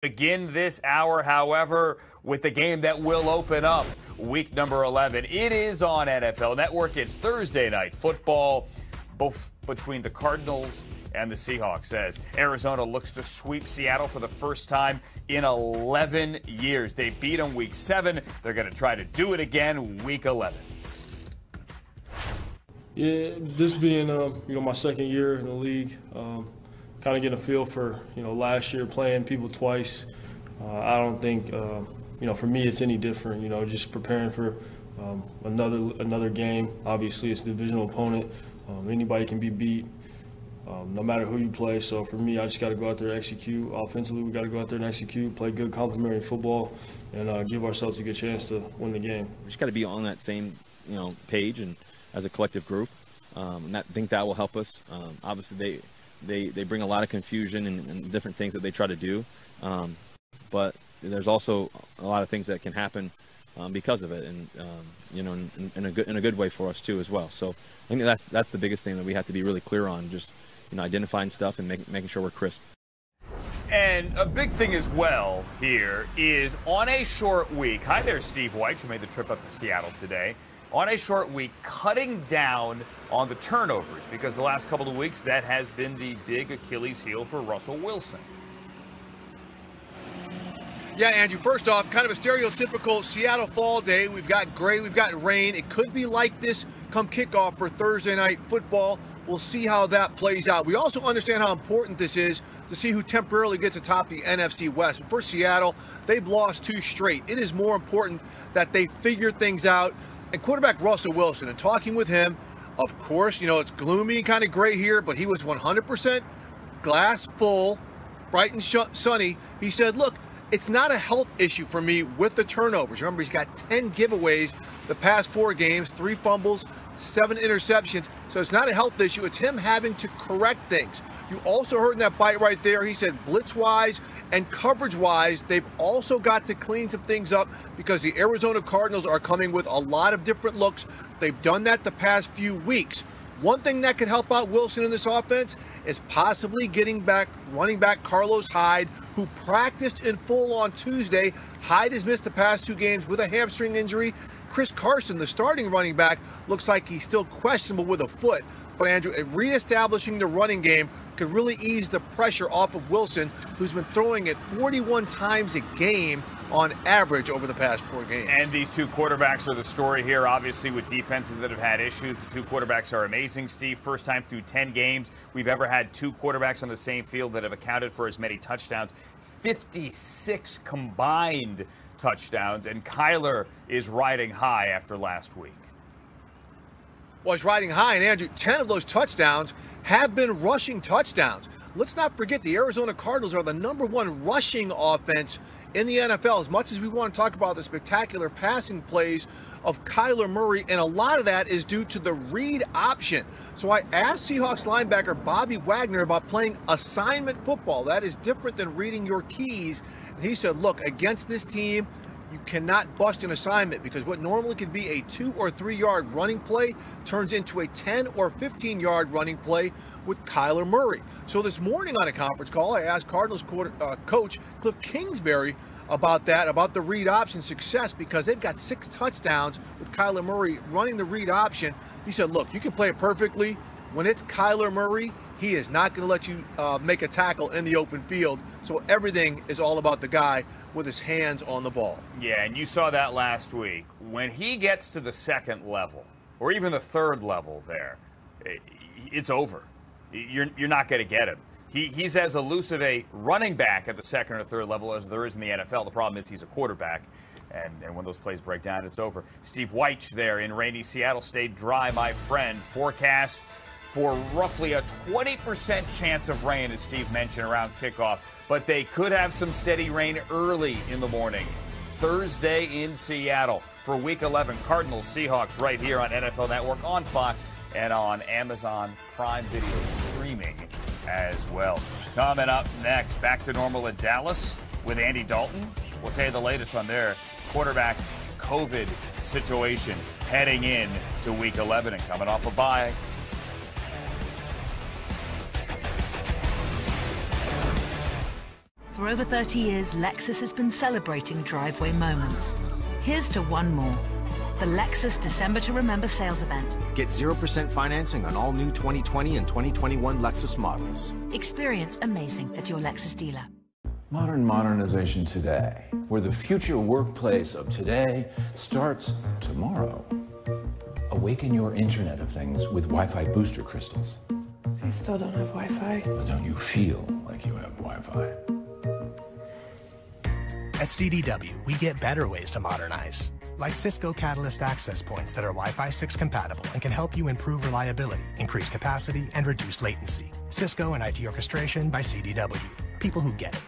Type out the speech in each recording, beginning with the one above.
Begin this hour, however, with the game that will open up week number 11. It is on NFL Network. It's Thursday night football, both between the Cardinals and the Seahawks, as Arizona looks to sweep Seattle for the first time in 11 years. They beat them week 7. They're going to try to do it again week 11. Yeah, this being my second year in the league, kind of getting a feel for last year playing people twice. I don't think for me it's any different. Just preparing for another game. Obviously, it's a divisional opponent. Anybody can be beat, no matter who you play. So for me, I just got to go out there and execute. Offensively, we got to go out there and execute, play good complementary football, and give ourselves a good chance to win the game. We just got to be on that same page and as a collective group. And I think that will help us. Obviously, they bring a lot of confusion and different things that they try to do, but there's also a lot of things that can happen because of it, and in a good way for us too as well. So I think that's the biggest thing that we have to be really clear on, just identifying stuff and making sure we're crisp. And a big thing as well here is on a short week. Hi there, Steve White, who made the trip up to Seattle today. On a short week, cutting down on the turnovers, because the last couple of weeks that has been the big Achilles heel for Russell Wilson. Yeah, Andrew, first off, kind of a stereotypical Seattle fall day. We've got gray, we've got rain. It could be like this come kickoff for Thursday night football. We'll see how that plays out. We also understand how important this is to see who temporarily gets atop the NFC West. But for Seattle, they've lost 2 straight. It is more important that they figure things out. And quarterback Russell Wilson, and talking with him, of course, it's gloomy and kind of gray here, but he was 100% glass full, bright and sunny. He said, look, it's not a health issue for me with the turnovers. Remember, he's got 10 giveaways the past 4 games, 3 fumbles, 7 interceptions. So it's not a health issue. It's him having to correct things. You also heard in that bite right there, he said blitz-wise and coverage-wise, they've also got to clean some things up because the Arizona Cardinals are coming with a lot of different looks. They've done that the past few weeks. One thing that could help out Wilson in this offense is possibly getting back running back Carlos Hyde, who practiced in full on Tuesday. Hyde has missed the past 2 games with a hamstring injury. Chris Carson, the starting running back, looks like he's still questionable with a foot. But Andrew, reestablishing the running game could really ease the pressure off of Wilson, who's been throwing it 41 times a game on average over the past 4 games. And these 2 quarterbacks are the story here, obviously, with defenses that have had issues. The 2 quarterbacks are amazing, Steve. First time through 10 games we've ever had 2 quarterbacks on the same field that have accounted for as many touchdowns. 56 combined touchdowns, and Kyler is riding high after last week. Well, he's riding high, and Andrew, 10 of those touchdowns have been rushing touchdowns. Let's not forget the Arizona Cardinals are the #1 rushing offense in the NFL. As much as we want to talk about the spectacular passing plays of Kyler Murray, and a lot of that is due to the read option. So I asked Seahawks linebacker Bobby Wagner about playing assignment football. That is different than reading your keys. And he said, look, against this team, you cannot bust an assignment because what normally could be a 2 or 3 yard running play turns into a 10 or 15 yard running play with Kyler Murray. So this morning on a conference call, I asked Cardinals coach Cliff Kingsbury about that, about the read option success, because they've got 6 touchdowns with Kyler Murray running the read option. He said, look, you can play it perfectly. When it's Kyler Murray, he is not going to let you make a tackle in the open field. So everything is all about the guy with his hands on the ball. Yeah, and you saw that last week. When he gets to the 2nd level, or even the 3rd level there, it's over. You're not going to get him. He's as elusive a running back at the 2nd or 3rd level as there is in the NFL. The problem is he's a quarterback, and when those plays break down, it's over. Steve White there in rainy Seattle. Stayed dry, my friend. Forecast for roughly a 20% chance of rain, as Steve mentioned, around kickoff. But they could have some steady rain early in the morning. Thursday in Seattle for Week 11. Cardinals, Seahawks right here on NFL Network, on Fox, and on Amazon Prime Video streaming as well. Coming up next, back to normal at Dallas with Andy Dalton. We'll tell you the latest on their quarterback COVID situation heading in to Week 11 and coming off a bye. For over 30 years, Lexus has been celebrating driveway moments. Here's to one more. The Lexus December to Remember sales event. Get 0% financing on all new 2020 and 2021 Lexus models. Experience amazing at your Lexus dealer. Modernization today, where the future workplace of today starts tomorrow. Awaken your Internet of Things with Wi-Fi booster crystals. I still don't have Wi-Fi. But don't you feel like you have Wi-Fi? At CDW, we get better ways to modernize, like Cisco Catalyst access points that are Wi-Fi 6 compatible and can help you improve reliability, increase capacity, and reduce latency. Cisco and IT orchestration by CDW. People who get it.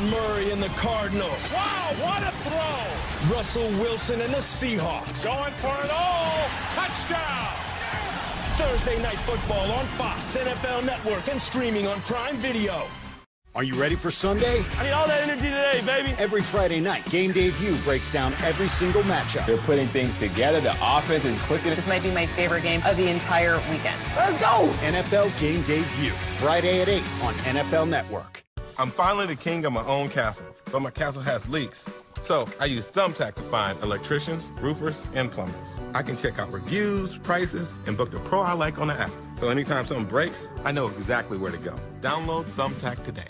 Murray and the Cardinals. Wow, what a throw! Russell Wilson and the Seahawks. Going for it all. Touchdown! Thursday Night Football on Fox, NFL Network, and streaming on Prime Video. Are you ready for Sunday? I need all that energy today, baby. Every Friday night, Game Day View breaks down every single matchup. They're putting things together. The offense is clicking. This might be my favorite game of the entire weekend. Let's go! NFL Game Day View, Friday at 8 on NFL Network. I'm finally the king of my own castle, but my castle has leaks. So I use Thumbtack to find electricians, roofers, and plumbers. I can check out reviews, prices, and book the pro I like on the app. So anytime something breaks, I know exactly where to go. Download Thumbtack today.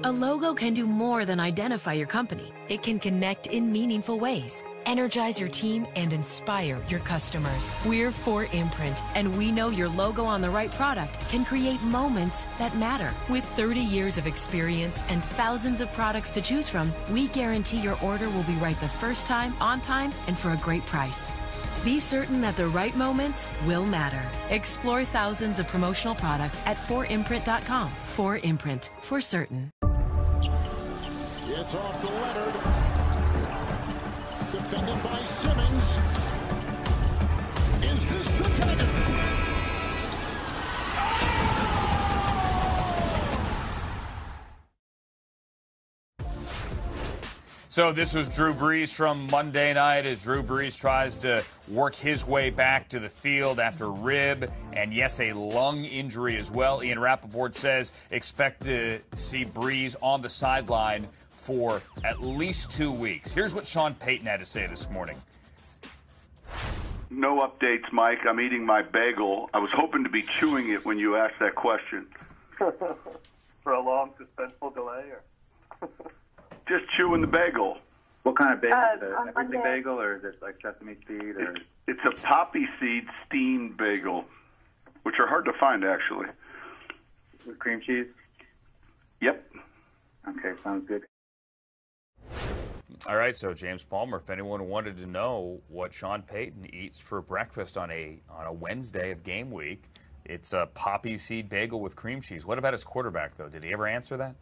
A logo can do more than identify your company. It can connect in meaningful ways, energize your team, and inspire your customers. We're 4imprint, and we know your logo on the right product can create moments that matter. With 30 years of experience and thousands of products to choose from, we guarantee your order will be right the first time, on time, and for a great price. Be certain that the right moments will matter. Explore thousands of promotional products at 4imprint.com. 4imprint, for certain. It's off to Leonard. Defended by Simmons. Is this the target? So this was Drew Brees from Monday night as Drew Brees tries to work his way back to the field after rib and, yes, a lung injury as well. Ian Rappaport says expect to see Brees on the sideline for at least 2 weeks. Here's what Sean Payton had to say this morning. No updates, Mike. I'm eating my bagel. I was hoping to be chewing it when you asked that question. For a long, suspenseful delay? Or? Just chewing the bagel. What kind of bagel? Is it everything bagel, or is it like sesame seed? Or? It's a poppy seed steamed bagel, which are hard to find, actually. With cream cheese? Yep. Okay, sounds good. All right, so James Palmer, if anyone wanted to know what Sean Payton eats for breakfast on a Wednesday of game week, it's a poppy seed bagel with cream cheese. What about his quarterback, though? Did he ever answer that?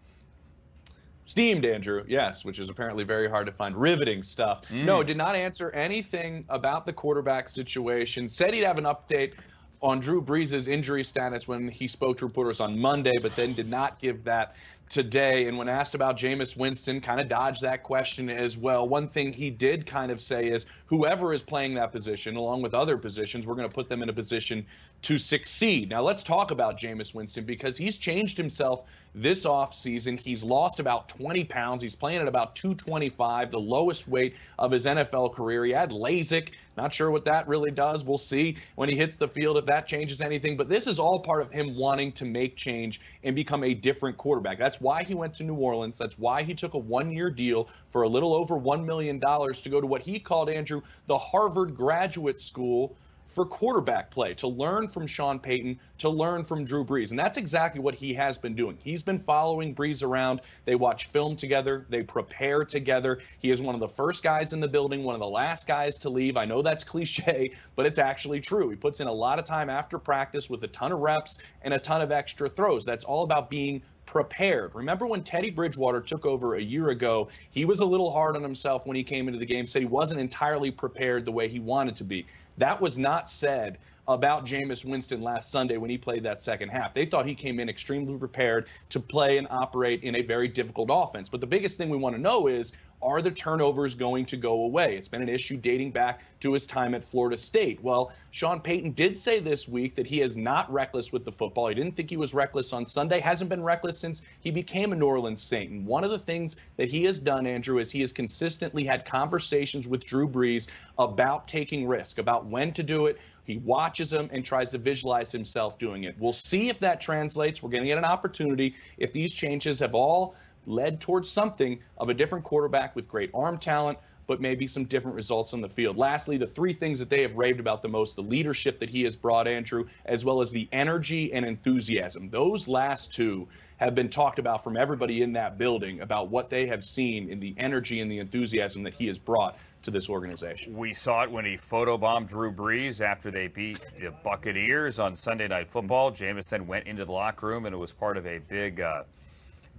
Steamed, Andrew, yes, which is apparently very hard to find. Riveting stuff. No, did not answer anything about the quarterback situation. Said he'd have an update on Drew Brees' injury status when he spoke to reporters on Monday, but then did not give that today. And when asked about Jameis Winston, kind of dodged that question as well. One thing he did kind of say is whoever is playing that position, along with other positions, we're going to put them in a position to succeed. Now, let's talk about Jameis Winston because he's changed himself this offseason. He's lost about 20 pounds. He's playing at about 225, the lowest weight of his NFL career. He had LASIK. Not sure what that really does. We'll see when he hits the field if that changes anything. But this is all part of him wanting to make change and become a different quarterback. That's why he went to New Orleans. That's why he took a one-year deal for a little over $1 million to go to what he called, Andrew, the Harvard Graduate School for quarterback play, to learn from Sean Payton, to learn from Drew Brees. And that's exactly what he has been doing. He's been following Brees around. They watch film together. They prepare together. He is one of the first guys in the building, one of the last guys to leave. I know that's cliche, but it's actually true. He puts in a lot of time after practice with a ton of reps and a ton of extra throws. That's all about being prepared. Remember when Teddy Bridgewater took over a year ago, he was a little hard on himself when he came into the game, said he wasn't entirely prepared the way he wanted to be. That was not said about Jameis Winston last Sunday when he played that second half. They thought he came in extremely prepared to play and operate in a very difficult offense. But the biggest thing we want to know is, are the turnovers going to go away? It's been an issue dating back to his time at Florida State. Well, Sean Payton did say this week that he is not reckless with the football. He didn't think he was reckless on Sunday, hasn't been reckless since he became a New Orleans Saint. And one of the things that he has done, Andrew, is he has consistently had conversations with Drew Brees about taking risk, about when to do it. He watches him and tries to visualize himself doing it. We'll see if that translates. We're going to get an opportunity if these changes have all led towards something of a different quarterback with great arm talent, but maybe some different results on the field. Lastly, the three things that they have raved about the most, the leadership that he has brought, Andrew, as well as the energy and enthusiasm. Those last two have been talked about from everybody in that building about what they have seen in the energy and the enthusiasm that he has brought to this organization. We saw it when he photobombed Drew Brees after they beat the Buccaneers on Sunday Night Football. Jameis then went into the locker room, and it was part of a big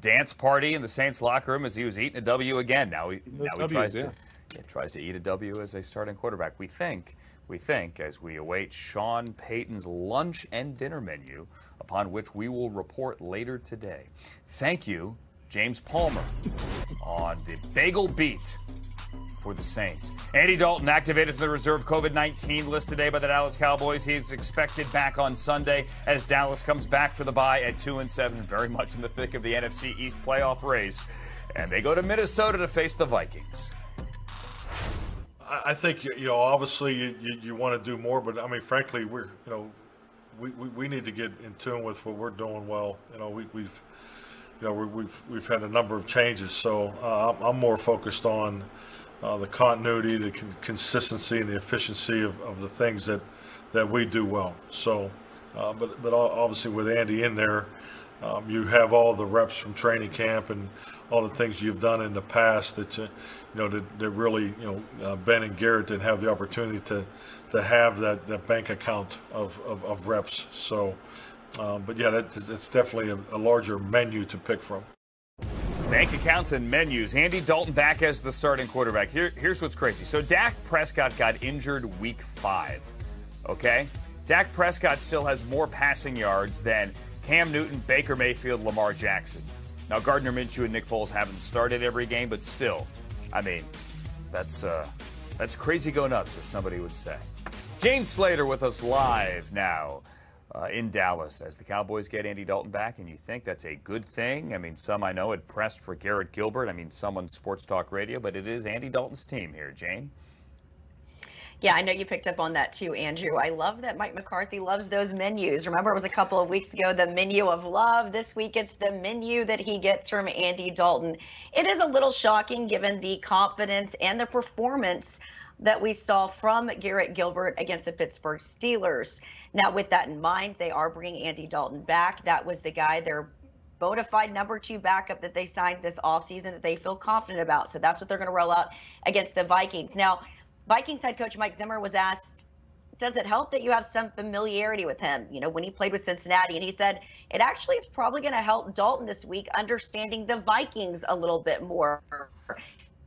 dance party in the Saints locker room as he was eating a W again. Now he tries to eat a W as a starting quarterback. We think, as we await Sean Payton's lunch and dinner menu, upon which we will report later today. Thank you, James Palmer, on the Bagel Beat for the Saints. Andy Dalton activated for the reserve COVID-19 list today by the Dallas Cowboys. He's expected back on Sunday as Dallas comes back for the bye at 2-7, very much in the thick of the NFC East playoff race. And they go to Minnesota to face the Vikings. I think, obviously you want to do more, but I mean, frankly, we need to get in tune with what we're doing well. We've had a number of changes, so I'm more focused on the continuity, the consistency, and the efficiency of the things that we do well. So, but obviously with Andy in there, you have all the reps from training camp and all the things you've done in the past that that really Ben and Garrett didn't have the opportunity to have that bank account of reps. So, but yeah, it's definitely a larger menu to pick from. Bank accounts and menus. Andy Dalton back as the starting quarterback. Here's what's crazy. So Dak Prescott got injured week 5, okay? Dak Prescott still has more passing yards than Cam Newton, Baker Mayfield, Lamar Jackson. Now, Gardner Minshew and Nick Foles haven't started every game, but still, I mean, that's crazy go nuts, as somebody would say. James Slater with us live now. In Dallas as the Cowboys get Andy Dalton back, and you think that's a good thing? I mean, some I know had pressed for Garrett Gilbert. I mean, some on Sports Talk Radio, but it is Andy Dalton's team here, Jane. Yeah, I know you picked up on that too, Andrew. I love that Mike McCarthy loves those menus. Remember, it was a couple of weeks ago, the menu of love. This week, it's the menu that he gets from Andy Dalton. It is a little shocking given the confidence and the performance that we saw from Garrett Gilbert against the Pittsburgh Steelers. Now, with that in mind, they are bringing Andy Dalton back. That was the guy, their bona fide number 2 backup that they signed this offseason that they feel confident about. So that's what they're going to roll out against the Vikings. Now, Vikings head coach Mike Zimmer was asked, does it help that you have some familiarity with him, when he played with Cincinnati? And he said, it actually is probably going to help Dalton this week understanding the Vikings a little bit more.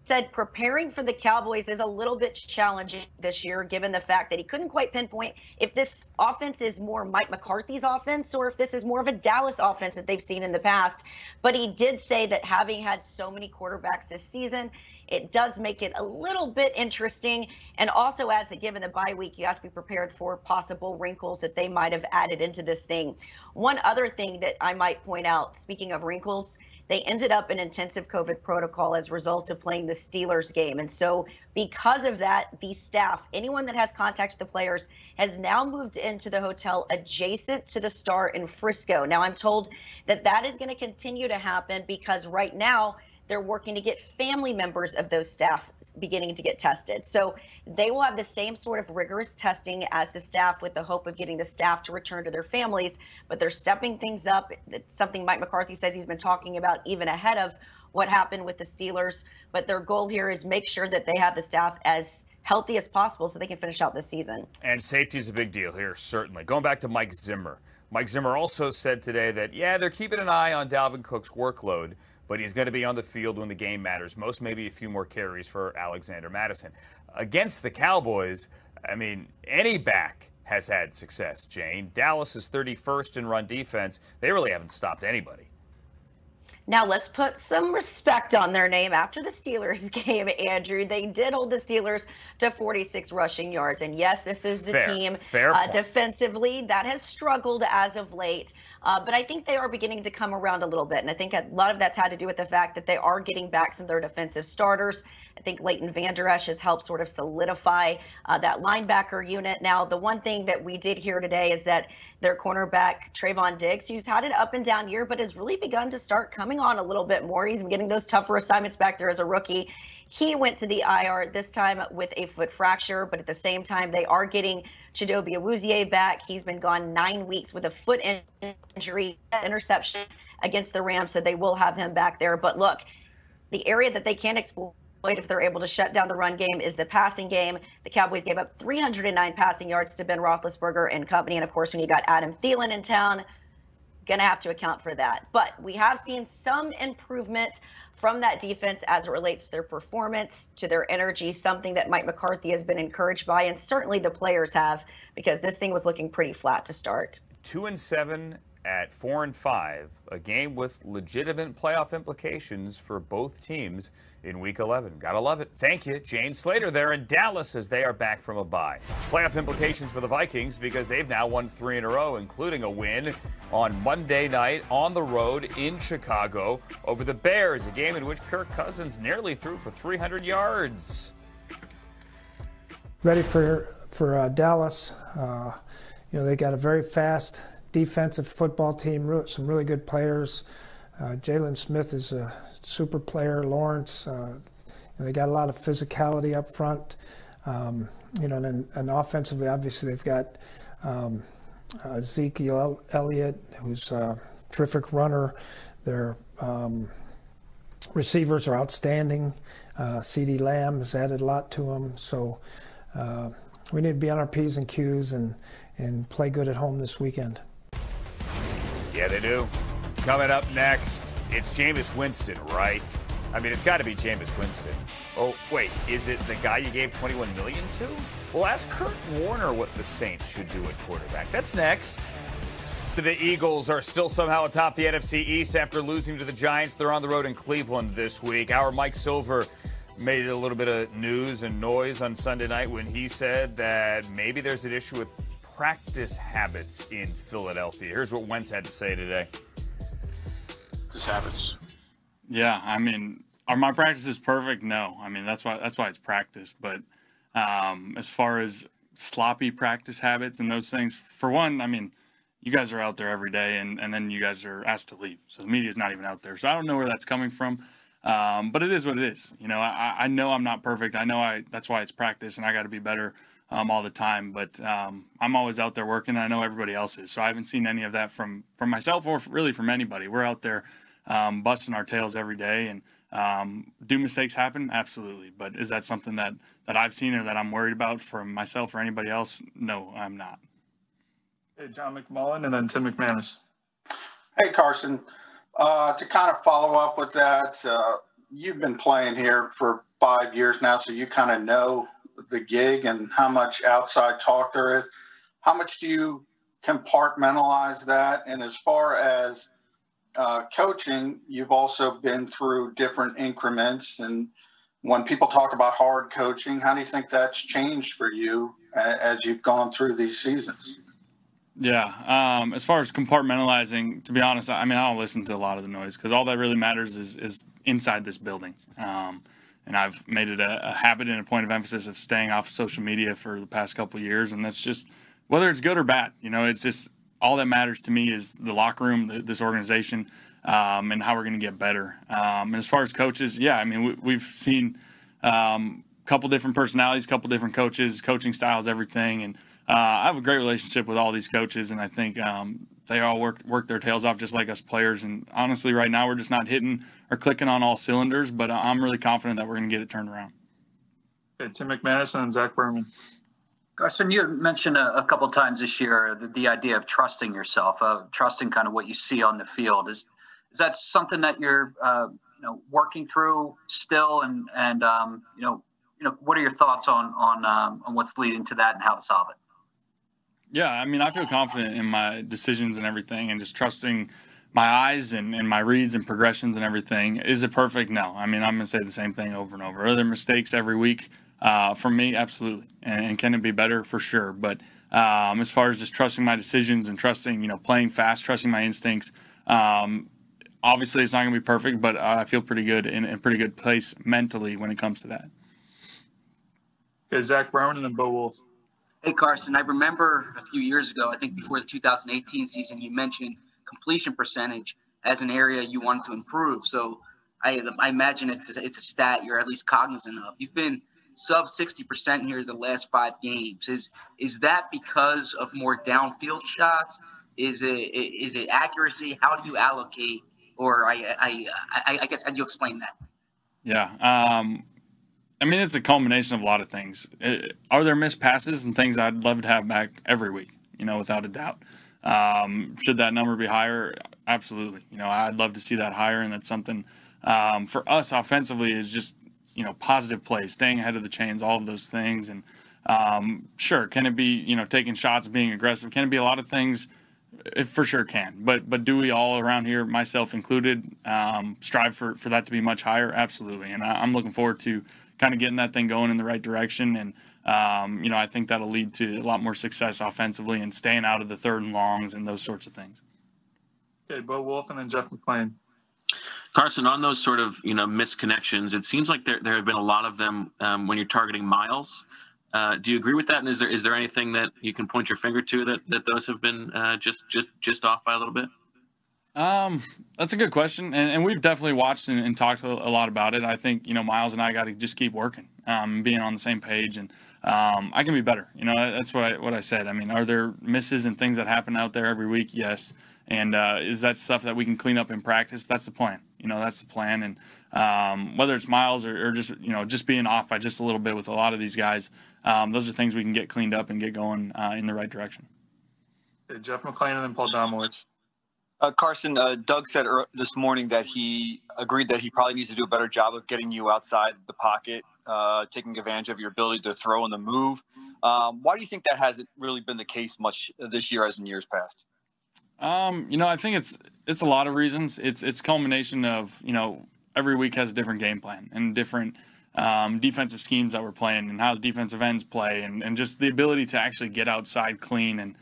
Said preparing for the Cowboys is a little bit challenging this year, given the fact that he couldn't quite pinpoint if this offense is more Mike McCarthy's offense or if this is more of a Dallas offense that they've seen in the past. But he did say that having had so many quarterbacks this season, it does make it a little bit interesting. And also adds that given the bye week, you have to be prepared for possible wrinkles that they might have added into this thing. One other thing that I might point out, speaking of wrinkles, they ended up in intensive COVID protocol as a result of playing the Steelers game. And so because of that, the staff, anyone that has contact with the players, has now moved into the hotel adjacent to the Star in Frisco. Now, I'm told that that is going to continue to happen because right now they're working to get family members of those staff beginning to get tested. So they will have the same sort of rigorous testing as the staff with the hope of getting the staff to return to their families. But they're stepping things up. It's something Mike McCarthy says he's been talking about even ahead of what happened with the Steelers. But their goal here is make sure that they have the staff as healthy as possible so they can finish out this season. And safety is a big deal here, certainly. Going back to Mike Zimmer, Mike Zimmer also said today that, yeah, they're keeping an eye on Dalvin Cook's workload, but he's going to be on the field when the game matters most, maybe a few more carries for Alexander Mattison. Against the Cowboys, I mean, any back has had success, Jane. Dallas is 31st in run defense. They really haven't stopped anybody. Now let's put some respect on their name. After the Steelers game, Andrew, they did hold the Steelers to 46 rushing yards. And yes, this is the team defensively that has struggled as of late. But I think they are beginning to come around a little bit. And I think a lot of that's had to do with the fact that they are getting back some of their defensive starters. I think Leighton Vander Esch has helped sort of solidify that linebacker unit. Now, the one thing that we did hear today is that their cornerback, Trayvon Diggs, who's had an up and down year, but has really begun to start coming on a little bit more. He's been getting those tougher assignments back there as a rookie. He went to the IR this time with a foot fracture, but at the same time, they are getting Chidobe Awuzie back. He's been gone 9 weeks with a foot injury, interception against the Rams, so they will have him back there. But look, the area that they can exploit if they're able to shut down the run game is the passing game. The Cowboys gave up 309 passing yards to Ben Roethlisberger and company. And of course, when you got Adam Thielen in town, going to have to account for that. But we have seen some improvement from that defense as it relates to their performance, to their energy, something that Mike McCarthy has been encouraged by, and certainly the players have, because this thing was looking pretty flat to start. 2-7 at 4-5, a game with legitimate playoff implications for both teams in Week 11. Gotta love it. Thank you, Jane Slater there in Dallas as they are back from a bye. Playoff implications for the Vikings because they've now won 3 in a row, including a win on Monday night on the road in Chicago over the Bears, a game in which Kirk Cousins nearly threw for 300 yards. Ready for Dallas. They got a very fast defensive football team, some really good players. Jalen Smith is a super player. Lawrence, they got a lot of physicality up front. And offensively, obviously, they've got Ezekiel Elliott, who's a terrific runner. Their receivers are outstanding. CeeDee Lamb has added a lot to them. So we need to be on our P's and Q's and play good at home this weekend. Yeah, they do. Coming up next, it's Jameis Winston, right? I mean, it's got to be Jameis Winston. Oh, wait, is it the guy you gave $21 million to? Well, ask Kurt Warner what the Saints should do at quarterback. That's next. The Eagles are still somehow atop the NFC East after losing to the Giants. They're on the road in Cleveland this week. Our Mike Silver made a little bit of news and noise on Sunday night when he said that maybe there's an issue with practice habits in Philadelphia. Here's what Wentz had to say today. Practice habits. Yeah, I mean, are my practices perfect? No. I mean, that's why it's practice. But as far as sloppy practice habits and those things, for one, I mean, you guys are out there every day, and then you guys are asked to leave. So the media's not even out there. So I don't know where that's coming from. But it is what it is. I know I'm not perfect. I know that's why it's practice, and I got to be better all the time. But I'm always out there working. And I know everybody else is. So I haven't seen any of that from myself or really from anybody. We're out there busting our tails every day. And do mistakes happen? Absolutely. But is that something that I've seen or that I'm worried about from myself or anybody else? No, I'm not. Hey, John McMullen and then Tim McManus. Hey, Carson. To kind of follow up with that, you've been playing here for 5 years now, so you kind of know the gig and how much outside talk there is. How much do you compartmentalize that? And as far as coaching, you've also been through different increments. And when people talk about hard coaching, how do you think that's changed for you as you've gone through these seasons? Yeah. As far as compartmentalizing, to be honest, I mean, I don't listen to a lot of the noise because all that really matters is inside this building. And I've made it a habit and a point of emphasis of staying off of social media for the past couple of years. And that's just, whether it's good or bad, it's just all that matters to me is the locker room, this organization, and how we're going to get better. And as far as coaches, yeah, I mean, we've seen a couple different personalities, a couple different coaches, coaching styles, everything. And I have a great relationship with all these coaches, and I think they all work their tails off just like us players. And honestly, right now we're just not hitting or clicking on all cylinders, but I'm really confident that we're going to get it turned around. Okay, Tim McManus and Zach Berman. Carson, you had mentioned a couple times this year the idea of trusting yourself, trusting kind of what you see on the field. Is that something that you're working through still? And what are your thoughts on what's leading to that and how to solve it? Yeah, I mean, I feel confident in my decisions and everything, and just trusting my eyes and my reads and progressions and everything. Is it perfect? No. I mean, I'm going to say the same thing over and over. Are there mistakes every week? For me, absolutely. And can it be better? For sure. But as far as just trusting my decisions and trusting, playing fast, trusting my instincts, obviously it's not going to be perfect, but I feel pretty good in a pretty good place mentally when it comes to that. Okay, Zach Brown and then Bo Wolf. Hey, Carson, I remember a few years ago, I think before the 2018 season, you mentioned completion percentage as an area you wanted to improve. So I imagine it's a stat you're at least cognizant of. You've been sub 60% here the last 5 games. Is that because of more downfield shots? Is it accuracy? How do you allocate? Or I guess how do you explain that? Yeah. I mean, it's a culmination of a lot of things. Are there missed passes and things I'd love to have back every week, without a doubt. Should that number be higher? Absolutely. I'd love to see that higher, and that's something for us offensively is just, positive plays, staying ahead of the chains, all of those things. And sure, can it be, taking shots, being aggressive? Can it be a lot of things? It for sure can. But do we all around here, myself included, strive for that to be much higher? Absolutely. And I'm looking forward to kind of getting that thing going in the right direction. And, I think that'll lead to a lot more success offensively and staying out of the 3rd and longs and those sorts of things. Okay, Bo Wolf and then Jeff McClain. Carson, on those sort of, misconnections, it seems like there have been a lot of them when you're targeting Miles. Do you agree with that? And is there anything that you can point your finger to that those have been just off by a little bit? That's a good question. And we've definitely watched and talked a lot about it. I think, Miles and I got to just keep working, being on the same page, and I can be better. That's what I said. I mean, are there misses and things that happen out there every week? Yes. And is that stuff that we can clean up in practice? That's the plan. That's the plan. And whether it's Miles or just, just being off by just a little bit with a lot of these guys, those are things we can get cleaned up and get going in the right direction. Okay, Jeff McClain and then Paul Domowitz. Carson, Doug said this morning that he agreed that he probably needs to do a better job of getting you outside the pocket, taking advantage of your ability to throw and the move. Why do you think that hasn't really been the case much this year as in years past? I think it's a lot of reasons. It's a culmination of, every week has a different game plan and different defensive schemes that we're playing and how the defensive ends play and just the ability to actually get outside clean. And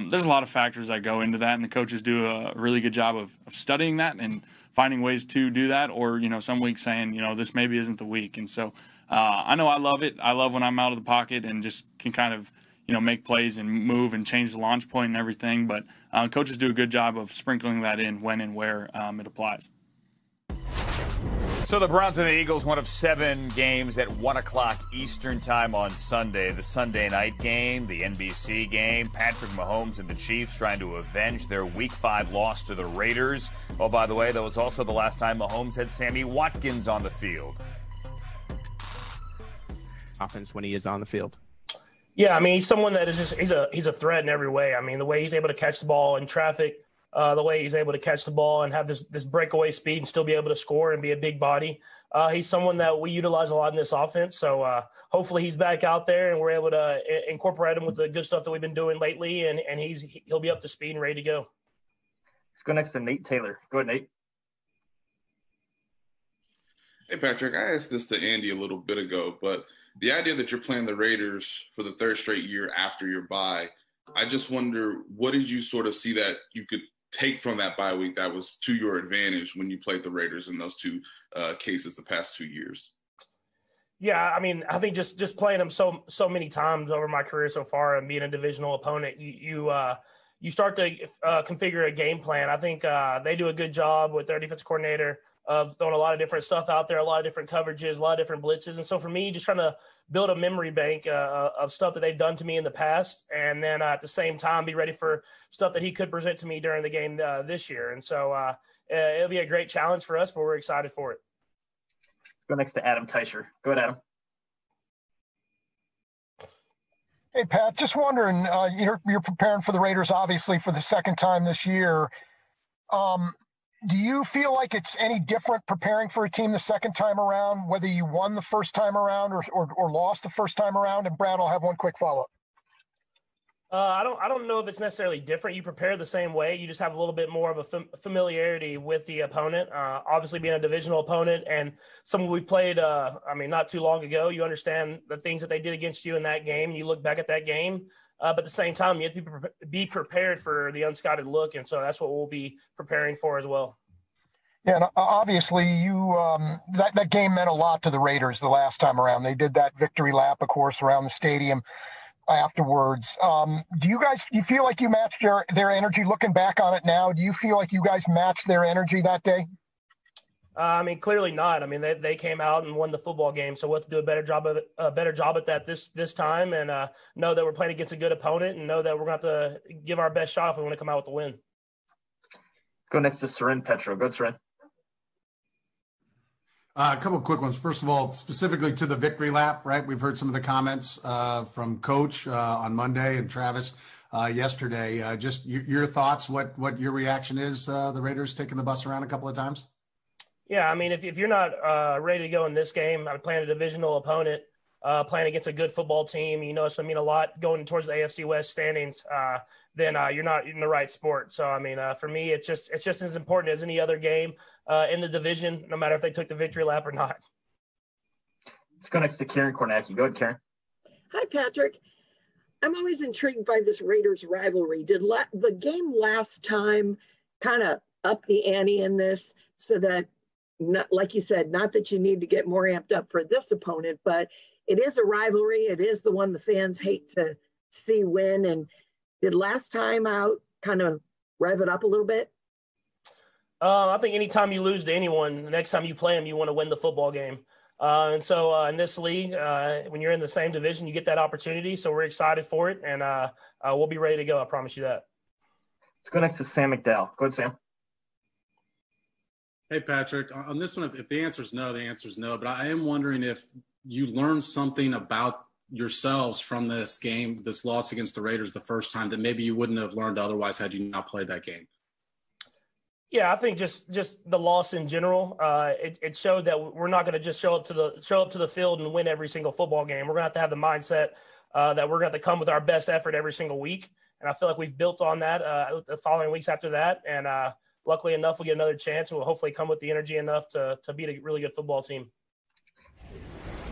there's a lot of factors that go into that, and the coaches do a really good job of studying that and finding ways to do that, or, some weeks saying, this maybe isn't the week. And so I know I love it. I love when I'm out of the pocket and just can kind of, make plays and move and change the launch point and everything. But coaches do a good job of sprinkling that in when and where it applies. So the Browns and the Eagles, one of 7 games at 1 o'clock Eastern time on Sunday. The Sunday night game, the NBC game, Patrick Mahomes and the Chiefs trying to avenge their Week 5 loss to the Raiders. Oh, by the way, that was also the last time Mahomes had Sammy Watkins on the field. Offense when he is on the field. Yeah, I mean, he's someone that is just he's a threat in every way. I mean, the way he's able to catch the ball in traffic, the way he's able to catch the ball and have this breakaway speed and still be able to score and be a big body. He's someone that we utilize a lot in this offense. So hopefully he's back out there and we're able to incorporate him with the good stuff that we've been doing lately, and he'll be up to speed and ready to go. Let's go next to Nate Taylor. Go ahead, Nate. Hey, Patrick, I asked this to Andy a little bit ago, but the idea that you're playing the Raiders for the 3rd straight year after your bye, I just wonder, what did you sort of see that you could take from that bye week that was to your advantage when you played the Raiders in those 2 cases the past 2 years? Yeah, I mean, I think just playing them so many times over my career so far and being a divisional opponent, you start to configure a game plan. I think they do a good job with their defense coordinator of throwing a lot of different stuff out there, a lot of different coverages, a lot of different blitzes. And so for me, just trying to build a memory bank of stuff that they've done to me in the past, and then at the same time be ready for stuff that he could present to me during the game this year. And so it'll be a great challenge for us, but we're excited for it. Go next to Adam Teicher. Go ahead, Adam. Hey, Pat, just wondering, you're preparing for the Raiders, obviously, for the second time this year. Do you feel like it's any different preparing for a team the second time around, whether you won the first time around or lost the first time around? And Brad, I'll have one quick follow-up. I don't know if it's necessarily different. You prepare the same way. You just have a little bit more of a familiarity with the opponent. Obviously, being a divisional opponent and someone we've played, not too long ago, you understand the things that they did against you in that game. You look back at that game. But at the same time, you have to be prepared for the unscouted look, and so that's what we'll be preparing for as well. Yeah, and obviously, that game meant a lot to the Raiders the last time around. They did that victory lap, of course, around the stadium afterwards. Do you feel like you matched their energy? Looking back on it now, do you feel like you guys matched their energy that day? Clearly not. They came out and won the football game, so we'll have to do a better job at that this time, and know that we're playing against a good opponent, and know that we're going to have to give our best shot if we want to come out with the win. Go next to Seren Petro. Go, Seren. A couple of quick ones. First of all, specifically to the victory lap, right? We've heard some of the comments from Coach on Monday and Travis yesterday. Just your thoughts, what your reaction is, the Raiders taking the bus around a couple of times? Yeah, if you're not ready to go in this game, I'm playing a divisional opponent, playing against a good football team, it's going to mean a lot going towards the AFC West standings, then you're not in the right sport. So, for me, it's just as important as any other game in the division, no matter if they took the victory lap or not. Let's go next to Karen Kornacki. Go ahead, Karen. Hi, Patrick. I'm always intrigued by this Raiders rivalry. Did the game last time kind of up the ante in this so that, not, like you said, not that you need to get more amped up for this opponent, but it is a rivalry. It is the one the fans hate to see win. And did last time out kind of rev it up a little bit? I think anytime you lose to anyone, the next time you play them, you want to win the football game. And so in this league, when you're in the same division, you get that opportunity. So we're excited for it, and we'll be ready to go. I promise you that. Let's go next to Sam McDowell. Go ahead, Sam. Hey, Patrick, on this one, if the answer is no, the answer is no. But I am wondering if you learned something about yourselves from this game, this loss against the Raiders the first time, that maybe you wouldn't have learned otherwise had you not played that game. Yeah, I think just the loss in general, it showed that we're not going to just show up to the field and win every single football game. We're going to have the mindset that we're going to come with our best effort every single week. And I feel like we've built on that the following weeks after that. And luckily enough, we'll get another chance, and we'll hopefully come with the energy enough to beat a really good football team.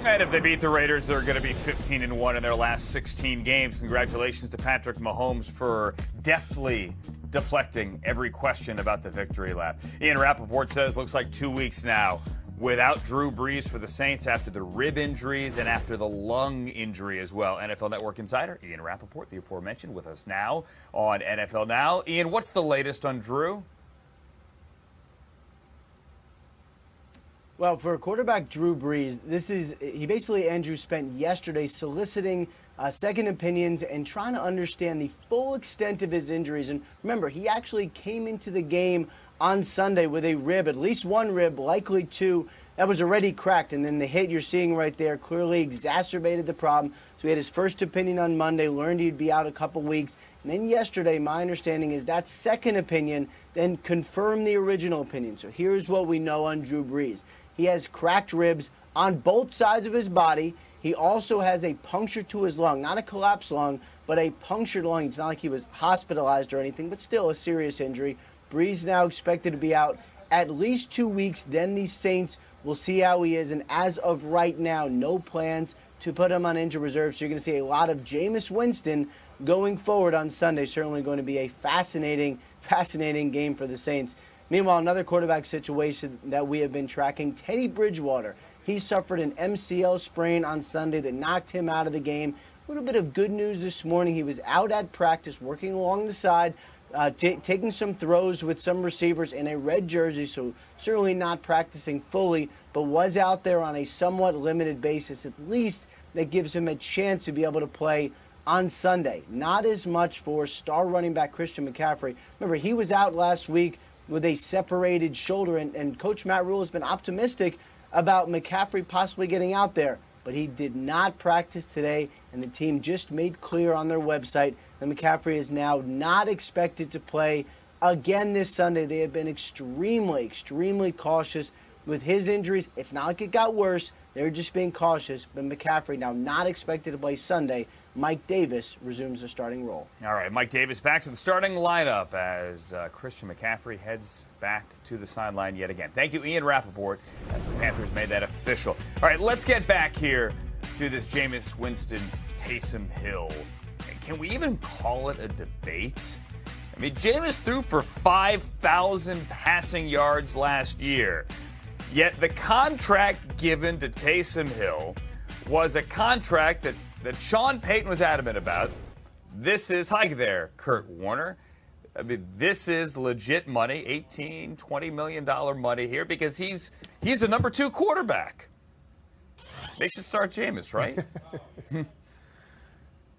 And if they beat the Raiders, they're going to be 15-1 in their last 16 games. Congratulations to Patrick Mahomes for deftly deflecting every question about the victory lap. Ian Rappaport says looks like 2 weeks now without Drew Brees for the Saints after the rib injuries and after the lung injury as well. NFL Network insider Ian Rappaport, the aforementioned, with us now on NFL Now. Ian, what's the latest on Drew? Well, for quarterback Drew Brees, he basically, Andrew, spent yesterday soliciting second opinions and trying to understand the full extent of his injuries. And remember, he actually came into the game on Sunday with a rib, at least one rib, likely two, that was already cracked. And then the hit you're seeing right there clearly exacerbated the problem. So he had his first opinion on Monday, learned he'd be out a couple weeks. And then yesterday, my understanding is that second opinion then confirmed the original opinion. So here's what we know on Drew Brees. He has cracked ribs on both sides of his body. He also has a puncture to his lung, not a collapsed lung, but a punctured lung. It's not like he was hospitalized or anything, but still a serious injury. Brees now expected to be out at least 2 weeks. Then the Saints will see how he is. And as of right now, no plans to put him on injured reserve. So you're going to see a lot of Jameis Winston going forward on Sunday. Certainly going to be a fascinating game for the Saints. Meanwhile, another quarterback situation that we have been tracking, Teddy Bridgewater. He suffered an MCL sprain on Sunday that knocked him out of the game. A little bit of good news this morning. He was out at practice, working along the side, taking some throws with some receivers in a red jersey, so certainly not practicing fully, but was out there on a somewhat limited basis. At least that gives him a chance to be able to play on Sunday. Not as much for star running back Christian McCaffrey. Remember, he was out last week with a separated shoulder, and Coach Matt Rule has been optimistic about McCaffrey possibly getting out there. but he did not practice today, and the team just made clear on their website that McCaffrey is now not expected to play again this Sunday. They have been extremely cautious with his injuries. It's not like it got worse. They're just being cautious, but McCaffrey now not expected to play Sunday. Mike Davis resumes the starting role. All right, Mike Davis back to the starting lineup as Christian McCaffrey heads back to the sideline yet again. Thank you, Ian Rappaport, as the Panthers made that official. All right, let's get back here to this Jameis Winston Taysom Hill. Can we even call it a debate? I mean, Jameis threw for 5,000 passing yards last year, yet the contract given to Taysom Hill was a contract that Sean Payton was adamant about. This is, hi there, Kurt Warner. I mean, this is legit money, $18, $20 million money here, because he's a number 2 quarterback. They should start Jameis, right?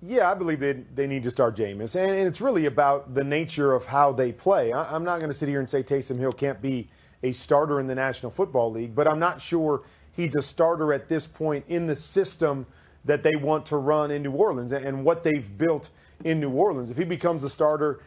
Yeah, I believe they need to start Jameis. And it's really about the nature of how they play. I'm not going to sit here and say Taysom Hill can't be a starter in the National Football League, but I'm not sure he's a starter at this point in the system that they want to run in New Orleans and what they've built in New Orleans. If he becomes a starter,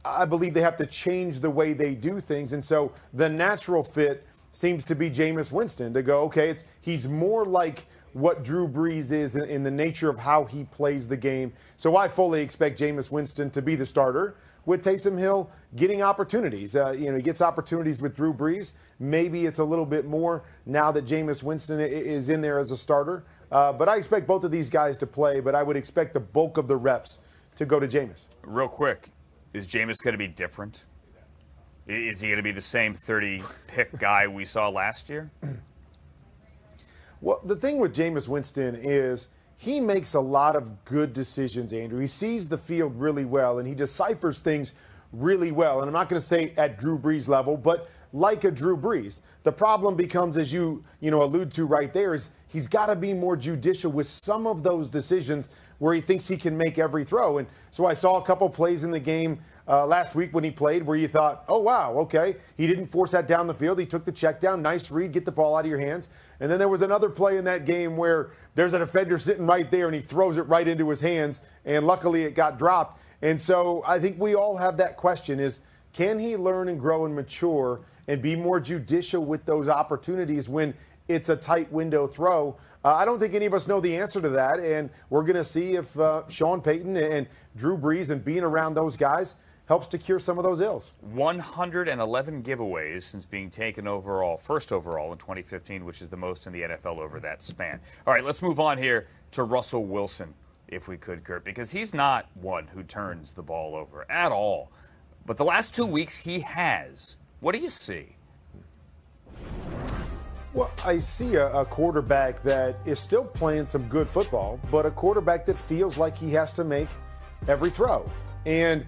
I believe they have to change the way they do things. And so the natural fit seems to be Jameis Winston to go, okay, he's more like what Drew Brees is in the nature of how he plays the game. So I fully expect Jameis Winston to be the starter, with Taysom Hill getting opportunities. He gets opportunities with Drew Brees. Maybe it's a little bit more now that Jameis Winston is in there as a starter. But I expect both of these guys to play, but I would expect the bulk of the reps to go to Jameis. Real quick, is Jameis going to be different? Is he going to be the same 30-pick guy we saw last year? Well, the thing with Jameis Winston is he makes a lot of good decisions, Andrew. He sees the field really well, and he deciphers things really well. And I'm not going to say at Drew Brees level, but like a Drew Brees. The problem becomes, as you allude to right there, is he's got to be more judicial with some of those decisions where he thinks he can make every throw. And so I saw a couple plays in the game last week when he played where you thought, oh, wow, okay. He didn't force that down the field. He took the check down. Nice read. Get the ball out of your hands. And then there was another play in that game where there's a defender sitting right there and he throws it right into his hands. And luckily it got dropped. And so I think we all have that question is, can he learn and grow and mature and be more judicial with those opportunities when it's a tight window throw? I don't think any of us know the answer to that, and we're going to see if Sean Payton and Drew Brees and being around those guys helps to cure some of those ills. 111 giveaways since being taken first overall in 2015, which is the most in the NFL over that span. All right, let's move on here to Russell Wilson, if we could, Kurt, because he's not one who turns the ball over at all. But the last 2 weeks he has. What do you see? Well, I see a quarterback that is still playing some good football, but a quarterback that feels like he has to make every throw. And,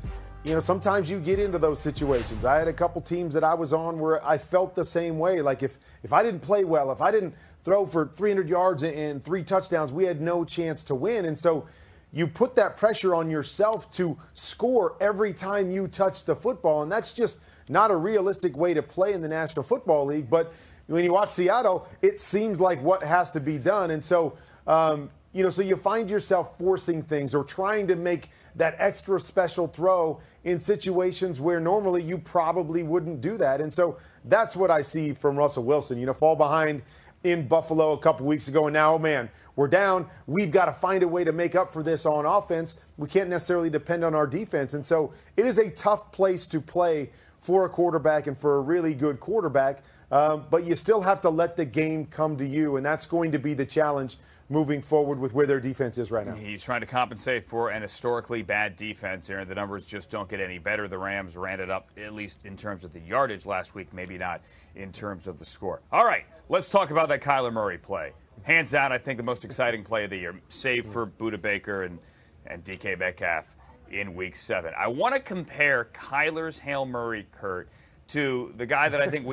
sometimes you get into those situations. I had a couple teams that I was on where I felt the same way. Like if I didn't play well, if I didn't throw for 300 yards and 3 touchdowns, we had no chance to win. And so you put that pressure on yourself to score every time you touch the football. And that's just not a realistic way to play in the National Football League. But when you watch Seattle, it seems like what has to be done. And so, so you find yourself forcing things or trying to make that extra special throw in situations where normally you probably wouldn't do that. And so that's what I see from Russell Wilson. Fall behind in Buffalo a couple weeks ago, and now, oh man, we're down. We've got to find a way to make up for this on offense. We can't necessarily depend on our defense. And so it is a tough place to play for a quarterback and for a really good quarterback. But you still have to let the game come to you, and that's going to be the challenge moving forward with where their defense is right now. He's trying to compensate for an historically bad defense here. The numbers just don't get any better. The Rams ran it up, at least in terms of the yardage last week, maybe not in terms of the score. All right, let's talk about that Kyler Murray play. Hands down, I think the most exciting play of the year, save for Budda Baker and DK Metcalf in Week 7. I want to compare Kyler's Hail Murray, Kurt, to the guy that I think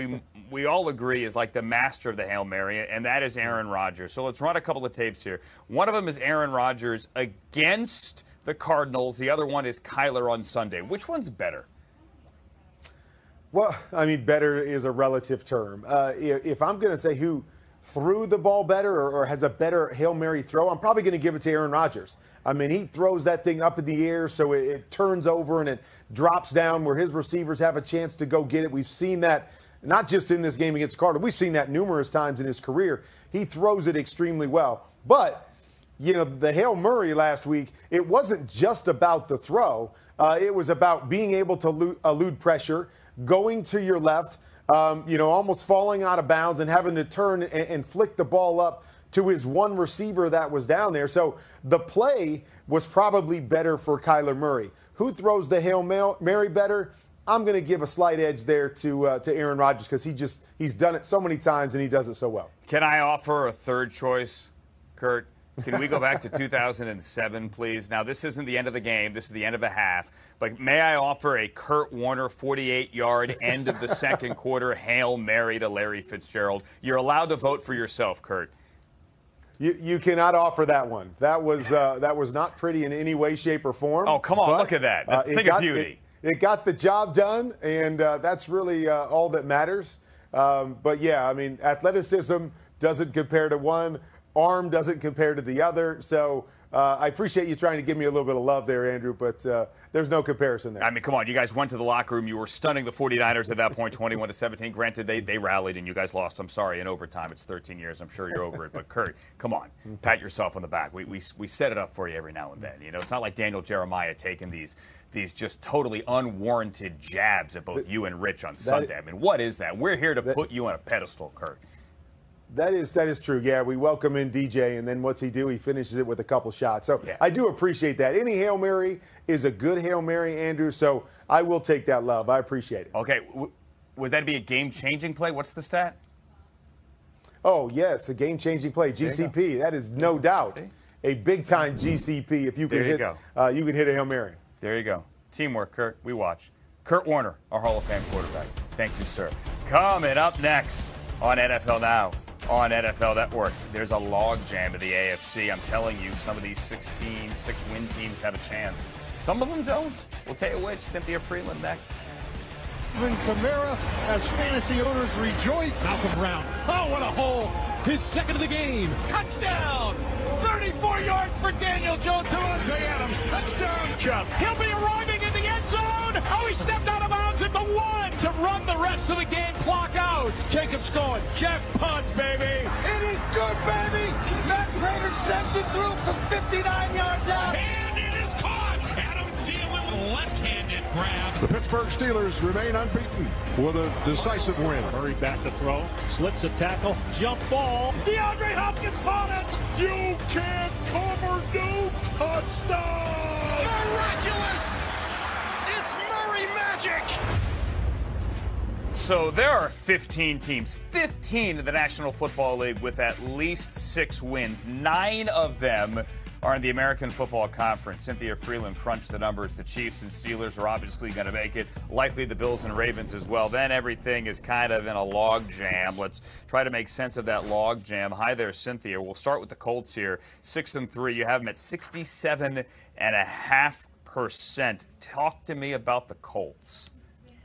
we all agree is like the master of the Hail Mary, and that is Aaron Rodgers. So let's run a couple of tapes here. One of them is Aaron Rodgers against the Cardinals. The other one is Kyler on Sunday. Which one's better? Well, I mean, better is a relative term. If I'm going to say who threw the ball better or has a better Hail Mary throw, I'm probably going to give it to Aaron Rodgers. I mean, he throws that thing up in the air so it turns over and it drops down where his receivers have a chance to go get it. We've seen that not just in this game against Cardinals. We've seen that numerous times in his career. He throws it extremely well. But, you know, the Hail Mary last week, it wasn't just about the throw. It was about being able to elude pressure, going to your left, you know, almost falling out of bounds and having to turn and flick the ball up to his one receiver that was down there. So the play was probably better for Kyler Murray. Who throws the Hail Mary better? I'm going to give a slight edge there to Aaron Rodgers because he's done it so many times and he does it so well. Can I offer a third choice, Kurt? Can we go back to 2007, please? Now, this isn't the end of the game. This is the end of a half. But may I offer a Kurt Warner 48-yard end of the second quarter Hail Mary to Larry Fitzgerald? You're allowed to vote for yourself, Kurt. You cannot offer that one. That was not pretty in any way, shape, or form. Oh, come on. But, look at that. That's a thing of beauty. It got the job done, and that's really all that matters. But, yeah, I mean, athleticism doesn't compare to one. Arm doesn't compare to the other. So I appreciate you trying to give me a little bit of love there, Andrew, but there's no comparison there. I mean, come on. You guys went to the locker room. You were stunning the 49ers at that point, 21-17. Granted, they rallied and you guys lost. I'm sorry. In overtime, it's 13 years. I'm sure you're over it. But, Kurt, come on. Pat yourself on the back. We set it up for you every now and then. You know, it's not like Daniel Jeremiah taking these just totally unwarranted jabs at both you and Rich on Sunday. I mean, what is that? We're here to put you on a pedestal, Kurt. That is true. Yeah, we welcome in DJ, and then what's he do? He finishes it with a couple shots. So yeah. I do appreciate that. Any Hail Mary is a good Hail Mary, Andrew, so I will take that love. I appreciate it. Okay. Would that be a game-changing play? What's the stat? Oh, yes, a game-changing play. GCP. That is no doubt a big-time GCP. If you can hit, you can hit a Hail Mary. There you go. Teamwork, Kurt. We watch. Kurt Warner, our Hall of Fame quarterback. Thank you, sir. Coming up next on NFL Now. On NFL Network, there's a logjam of the AFC. I'm telling you, some of these six-win teams have a chance. Some of them don't. We'll tell you which. Cynthia Freeland next. Kamara, as fantasy owners rejoice. Malcolm Brown. Oh, what a hole. His second of the game. Touchdown. 34 yards for Daniel Jones. Devontae Adams, touchdown. Chubb. He'll be arriving in the end zone. Oh, he stepped out of bounds at the 1 to run the rest of the game clock out. Jacobs going. Jackpot, baby. It is good, baby. Matt Prater sends it through from 59 yards out. And it is caught. Adam Thielen, left-handed grab. The Pittsburgh Steelers remain unbeaten with a decisive win. Murray back to throw. Slips a tackle. Jump ball. DeAndre Hopkins caught it. You can't cover no touchdown. Miraculous. It's Murray magic. So there are 15 teams, 15 in the National Football League with at least 6 wins. 9 of them are in the American Football Conference. Cynthia Freeland crunched the numbers. The Chiefs and Steelers are obviously going to make it. Likely the Bills and Ravens as well. Then everything is kind of in a log jam. Let's try to make sense of that log jam. Hi there, Cynthia. We'll start with the Colts here. 6-3. You have them at 67.5%. Talk to me about the Colts.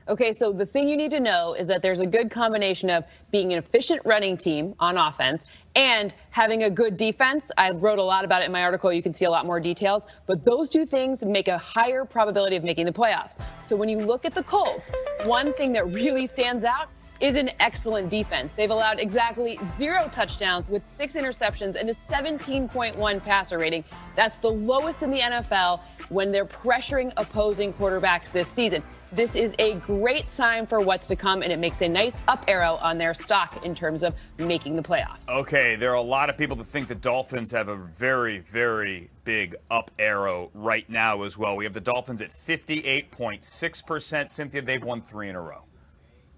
Okay, so the thing you need to know is that there's a good combination of being an efficient running team on offense and having a good defense. I wrote a lot about it in my article. You can see a lot more details. But those two things make a higher probability of making the playoffs. So when you look at the Colts, one thing that really stands out is an excellent defense. They've allowed exactly 0 touchdowns with 6 interceptions and a 17.1 passer rating. That's the lowest in the NFL when they're pressuring opposing quarterbacks this season. This is a great sign for what's to come, and it makes a nice up arrow on their stock in terms of making the playoffs. Okay, there are a lot of people that think the Dolphins have a very, very big up arrow right now as well. We have the Dolphins at 58.6%. Cynthia, they've won 3 in a row.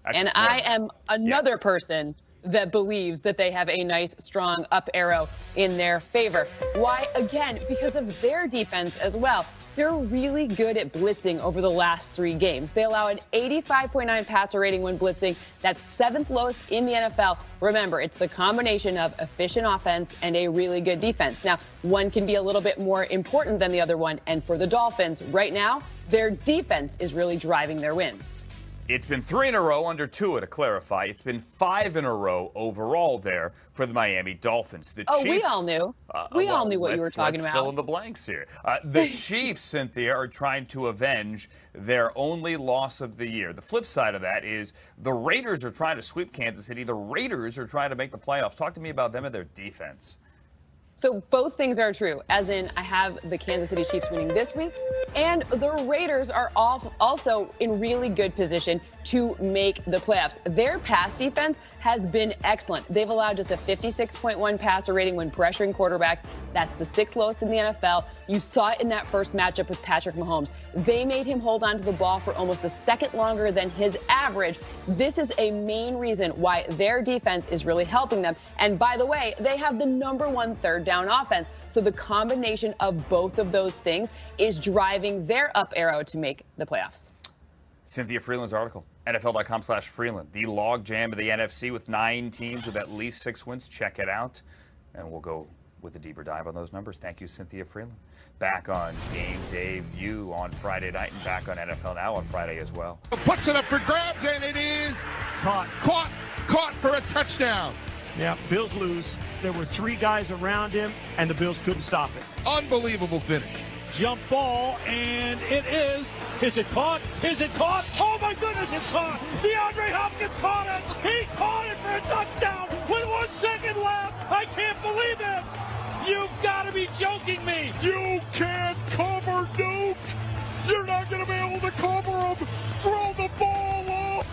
And I am another person that believes that they have a nice, strong up arrow in their favor. Why? Again, because of their defense as well. They're really good at blitzing over the last 3 games. They allow an 85.9 passer rating when blitzing. That's 7th lowest in the NFL. Remember, it's the combination of efficient offense and a really good defense. Now, one can be a little bit more important than the other one. And for the Dolphins, right now, their defense is really driving their wins. It's been 3 in a row under Tua, to clarify. It's been 5 in a row overall there for the Miami Dolphins. The Chiefs, we all knew. We all knew what you were talking let's about. Fill in the blanks here. The Chiefs, Cynthia, are trying to avenge their only loss of the year. The flip side of that is the Raiders are trying to sweep Kansas City. The Raiders are trying to make the playoffs. Talk to me about them and their defense. So both things are true, as in I have the Kansas City Chiefs winning this week, and the Raiders are also in really good position to make the playoffs. Their pass defense has been excellent. They've allowed just a 56.1 passer rating when pressuring quarterbacks. That's the 6th lowest in the NFL. You saw it in that first matchup with Patrick Mahomes. They made him hold on to the ball for almost a second longer than his average. This is a main reason why their defense is really helping them. And by the way, they have the #1 third down offense. So the combination of both of those things is driving their up arrow to make the playoffs. Cynthia Freeland's article, NFL.com/Freeland. The log jam of the NFC with 9 teams with at least 6 wins. Check it out. And we'll go with a deeper dive on those numbers. Thank you, Cynthia Freeland. Back on Game Day View on Friday night and back on NFL Now on Friday as well. Puts it up for grabs, and it is caught for a touchdown. Yeah, Bills lose. There were 3 guys around him, and the Bills couldn't stop it. Unbelievable finish. Jump ball, and it is. Is it caught? Is it caught? Oh my goodness, it's caught! DeAndre Hopkins caught it! He caught it for a touchdown with 1 second left! I can't believe it! You've got to be joking me! You can't cover Duke! You're not going to be able to cover him! Throw the ball off!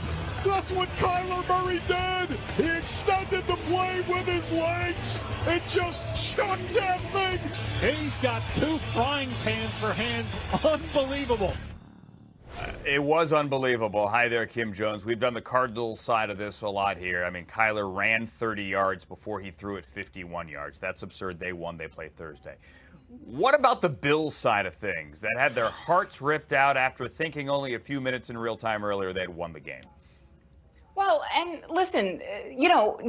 That's what Kyler Murray did! He extended the play with his legs and just chucked that thing! He's got 2 frying pans for hands. Unbelievable. It was unbelievable. Hi there, Kim Jones. We've done the Cardinals side of this a lot here. I mean, Kyler ran 30 yards before he threw it 51 yards. That's absurd. They won. They play Thursday. What about the Bills side of things that had their hearts ripped out after thinking only a few minutes in real time earlier they had won the game? Well, and listen,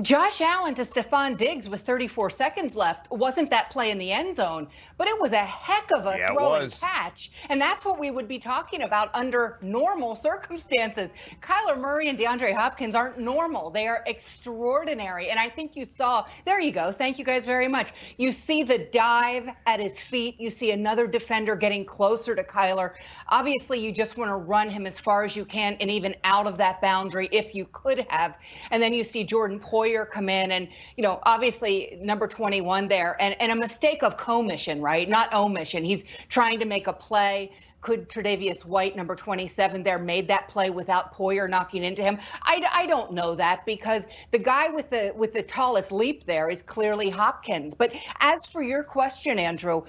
Josh Allen to Stephon Diggs with 34 seconds left wasn't that play in the end zone, but it was a heck of a throw and catch. And that's what we would be talking about under normal circumstances. Kyler Murray and DeAndre Hopkins aren't normal. They are extraordinary. And I think you saw, there you go. Thank you guys very much. You see the dive at his feet. You see another defender getting closer to Kyler. Obviously, you just want to run him as far as you can and even out of that boundary if you could have. And then you see Jordan Poyer come in and, obviously number 21 there and a mistake of commission, right? Not omission. He's trying to make a play. Could Tre'Davious White, number 27 there, made that play without Poyer knocking into him? I don't know that because the guy with the tallest leap there is clearly Hopkins. But as for your question, Andrew,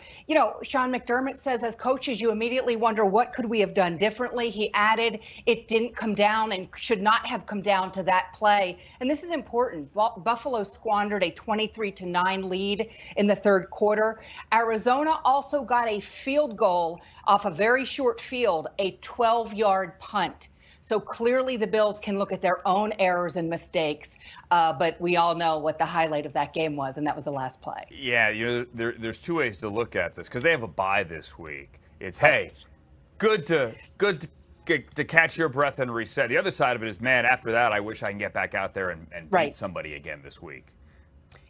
Sean McDermott says as coaches, you immediately wonder what could we have done differently. He added it didn't come down and should not have come down to that play. And this is important. Buffalo squandered a 23-9 lead in the third quarter. Arizona also got a field goal off a very short field, a 12-yard punt. So clearly the Bills can look at their own errors and mistakes, but we all know what the highlight of that game was, and that was the last play. Yeah, there's 2 ways to look at this because they have a bye this week. It's, hey, good to catch your breath and reset. The other side of it is, man, after that, I wish I can get back out there and beat somebody again this week.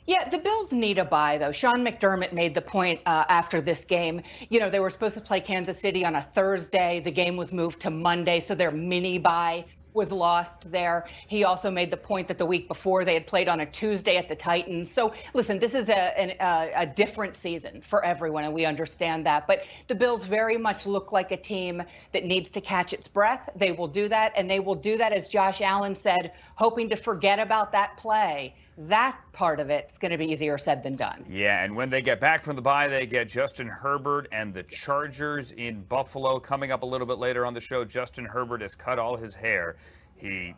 Yeah, the Bills need a bye, though. Sean McDermott made the point after this game. They were supposed to play Kansas City on a Thursday. The game was moved to Monday, so their mini bye was lost there. He also made the point that the week before they had played on a Tuesday at the Titans. So, listen, this is a different season for everyone, and we understand that. But the Bills very much look like a team that needs to catch its breath. They will do that, and they will do that, as Josh Allen said, hoping to forget about that play. That part of it's going to be easier said than done. Yeah, and when they get back from the bye, they get Justin Herbert and the Chargers in Buffalo. Coming up a little bit later on the show, Justin Herbert has cut all his hair. He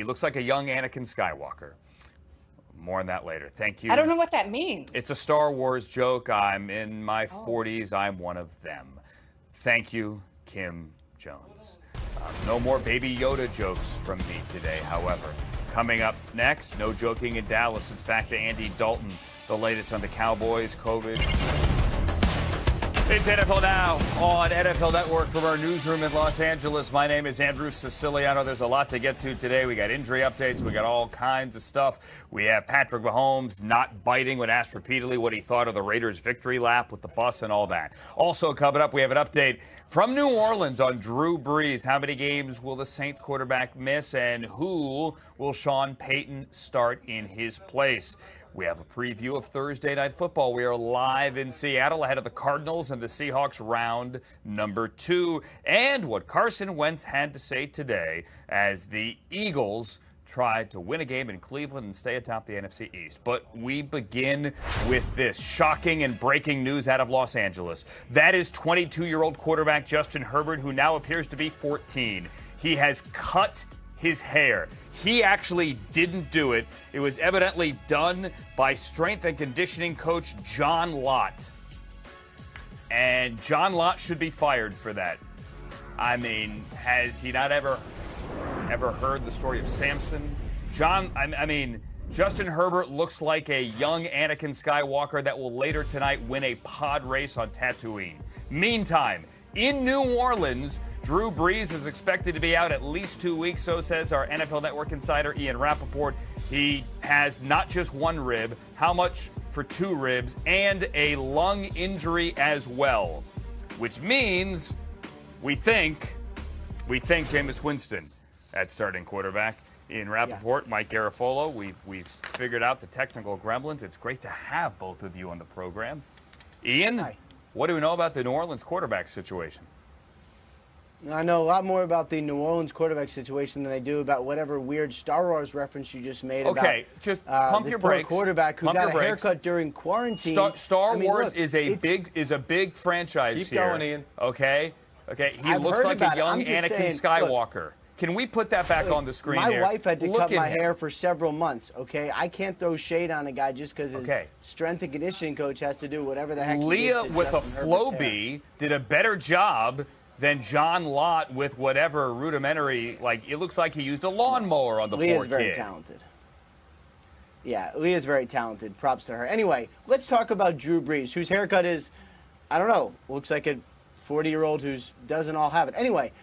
looks like a young Anakin Skywalker. More on that later. Thank you. I don't know what that means. It's a Star Wars joke. I'm in my 40s. I'm one of them. Thank you, Kim Jones. No more Baby Yoda jokes from me today, however. Coming up next, no joking in Dallas. It's back to Andy Dalton. The latest on the Cowboys, COVID. It's NFL Now on NFL Network from our newsroom in Los Angeles. My name is Andrew Siciliano. There's a lot to get to today. We got injury updates. We got all kinds of stuff. We have Patrick Mahomes not biting when asked repeatedly what he thought of the Raiders' victory lap with the bus and all that. Also coming up, we have an update from New Orleans on Drew Brees. How many games will the Saints quarterback miss, and who will Sean Payton start in his place? We have a preview of Thursday Night Football. We are live in Seattle ahead of the Cardinals and the Seahawks round number 2. And what Carson Wentz had to say today as the Eagles tried to win a game in Cleveland and stay atop the NFC East. But we begin with this shocking and breaking news out of Los Angeles. That is 22-year-old quarterback Justin Herbert, who now appears to be 14. He has cut his hair. He actually didn't do it. It was evidently done by strength and conditioning coach John Lott. And John Lott should be fired for that. I mean, has he not ever heard the story of Samson? Justin Herbert looks like a young Anakin Skywalker that will later tonight win a pod race on Tatooine. Meantime, in New Orleans, Drew Brees is expected to be out at least 2 weeks, so says our NFL Network insider Ian Rappaport. He has not just one rib, how much for 2 ribs, and a lung injury as well, which means we think Jameis Winston at starting quarterback. Ian Rappaport, Mike Garafolo, we've figured out the technical gremlins. It's great to have both of you on the program. Ian, hi. What do we know about the New Orleans quarterback situation? I know a lot more about the New Orleans quarterback situation than I do about whatever weird Star Wars reference you just made. Okay, about, just pump your brakes. Quarterback who got a haircut during quarantine. Star Wars is a big franchise here. Keep going, Ian. Okay. He looks like a young Anakin Skywalker. Look, can we put that back on the screen my here? My wife had to cut my hair for several months, okay? I can't throw shade on a guy just because his strength and conditioning coach has to do whatever the heck he Leah did to with Justin a Flowbee did a better job than John Lott with whatever rudimentary, it looks like he used a lawnmower on the poor kid. Leah's very talented. Yeah, Leah's very talented. Props to her. Anyway, let's talk about Drew Brees, whose haircut is, I don't know, looks like a 40-year-old who doesn't all have it. Anyway,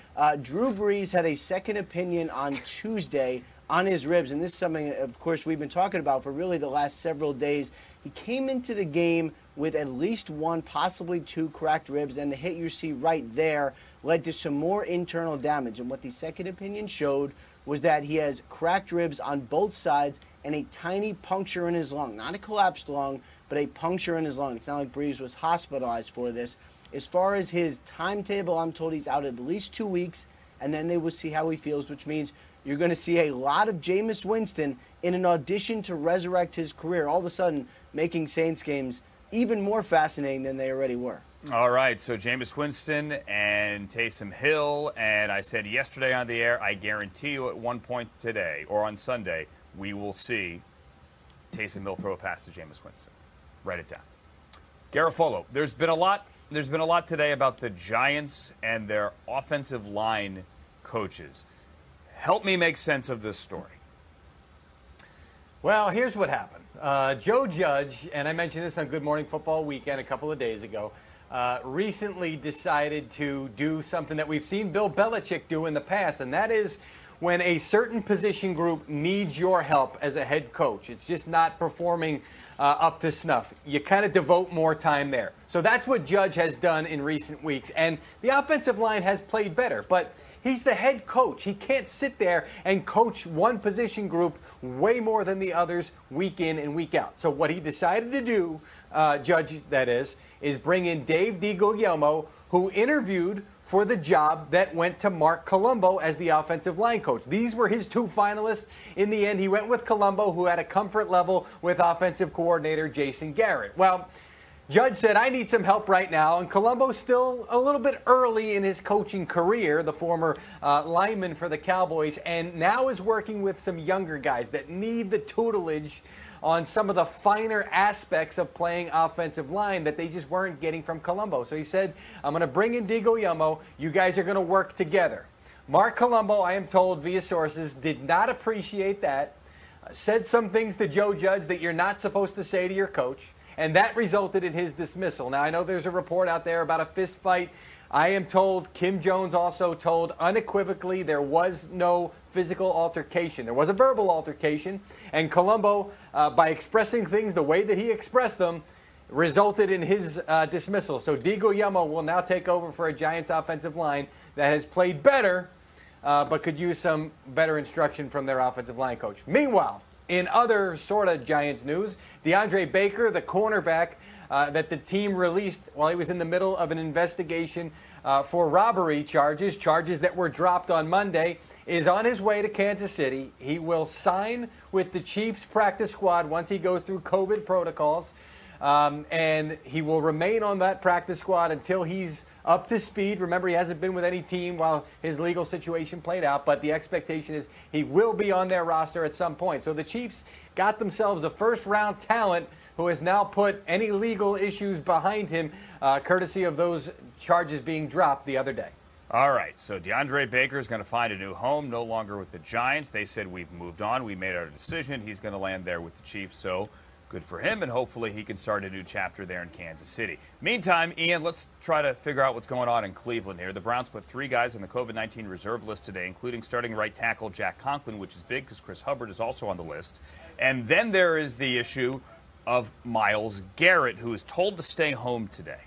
Drew Brees had a second opinion on Tuesday on his ribs, and this is something, of course, we've been talking about for really the last several days. He came into the game with at least 1, possibly 2 cracked ribs, and the hit you see right there led to some more internal damage. And what the second opinion showed was that he has cracked ribs on both sides and a tiny puncture in his lung. Not a collapsed lung, but a puncture in his lung. It's not like Brees was hospitalized for this. As far as his timetable, I'm told he's out at least 2 weeks, and then they will see how he feels, which means you're going to see a lot of Jameis Winston in an audition to resurrect his career, all of a sudden making Saints games even more fascinating than they already were. All right, so Jameis Winston and Taysom Hill, and I said yesterday on the air, I guarantee you at one point today or on Sunday, we will see Taysom Hill throw a pass to Jameis Winston. Write it down. Garafolo, there's been a lot today about the Giants and their offensive line coaches. Help me make sense of this story. Well, here's what happened. Joe Judge, and I mentioned this on Good Morning Football Weekend a couple of days ago, recently decided to do something that we've seen Bill Belichick do in the past, and that is when a certain position group needs your help as a head coach. It's just not performing up to snuff. You kind of devote more time there. So that's what Judge has done in recent weeks, and the offensive line has played better, but he's the head coach. He can't sit there and coach one position group way more than the others week in and week out. So what he decided to do, Judge that is bring in Dave DiGuglielmo, who interviewed for the job that went to Mark Colombo as the offensive line coach. These were his 2 finalists. In the end, he went with Colombo, who had a comfort level with offensive coordinator Jason Garrett. Well, Judge said, I need some help right now, and Colombo's still a little bit early in his coaching career, the former lineman for the Cowboys, and now is working with some younger guys that need the tutelage on some of the finer aspects of playing offensive line that they just weren't getting from Colombo. So he said, I'm going to bring in DiGuglielmo. You guys are going to work together. Mark Colombo, I am told via sources, did not appreciate that, said some things to Joe Judge that you're not supposed to say to your coach. and that resulted in his dismissal. Now, I know there's a report out there about a fist fight. I am told, Kim Jones also told unequivocally there was no physical altercation. There was a verbal altercation, and Colombo, by expressing things the way that he expressed them, resulted in his dismissal. So Di Guglielmo will now take over for a Giants offensive line that has played better, but could use some better instruction from their offensive line coach. Meanwhile, in other sort of Giants news, DeAndre Baker, the cornerback that the team released while he was in the middle of an investigation for robbery charges that were dropped on Monday, is on his way to Kansas City. He will sign with the Chiefs practice squad once he goes through COVID protocols. And he will remain on that practice squad until he's up to speed. Remember, he hasn't been with any team while his legal situation played out, but the expectation is he will be on their roster at some point. So the Chiefs got themselves a first-round talent who has now put any legal issues behind him, courtesy of those charges being dropped the other day. All right, so DeAndre Baker is going to find a new home, no longer with the Giants. They said we've moved on. We made our decision. He's going to land there with the Chiefs, so good for him, and hopefully he can start a new chapter there in Kansas City. Meantime, Ian, let's try to figure out what's going on in Cleveland here. The Browns put 3 guys on the COVID-19 reserve list today, including starting right tackle Jack Conklin, which is big because Chris Hubbard is also on the list. And then there is the issue of Myles Garrett, who is told to stay home today.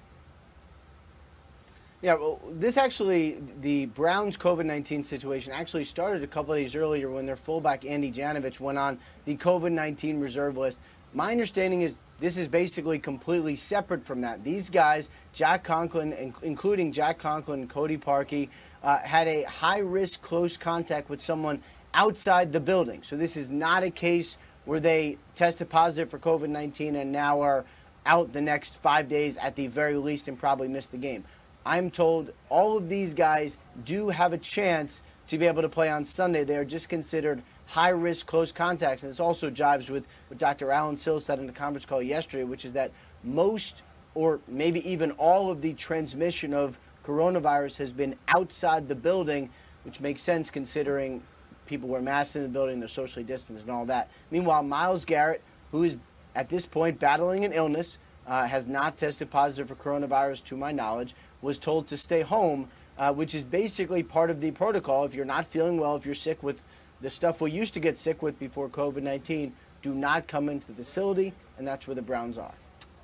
Yeah, well, the Browns COVID-19 situation actually started a couple of days earlier when their fullback Andy Janovich went on the COVID-19 reserve list. My understanding is this is basically completely separate from that. These guys, Jack Conklin, including Jack Conklin and Cody Parkey, had a high-risk close contact with someone outside the building. So this is not a case where they tested positive for COVID-19 and now are out the next 5 days at the very least and probably miss the game. I'm told all of these guys do have a chance to be able to play on Sunday. They are just considered high-risk close contacts. And this also jives with what Dr. Alan Sills said in the conference call yesterday, which is that most or maybe even all of the transmission of coronavirus has been outside the building, which makes sense considering people wear masks in the building, they're socially distanced and all that. Meanwhile, Myles Garrett, who is at this point battling an illness, has not tested positive for coronavirus to my knowledge, was told to stay home, which is basically part of the protocol. If you're not feeling well, if you're sick with the stuff we used to get sick with before COVID-19, do not come into the facility, and that's where the Browns are.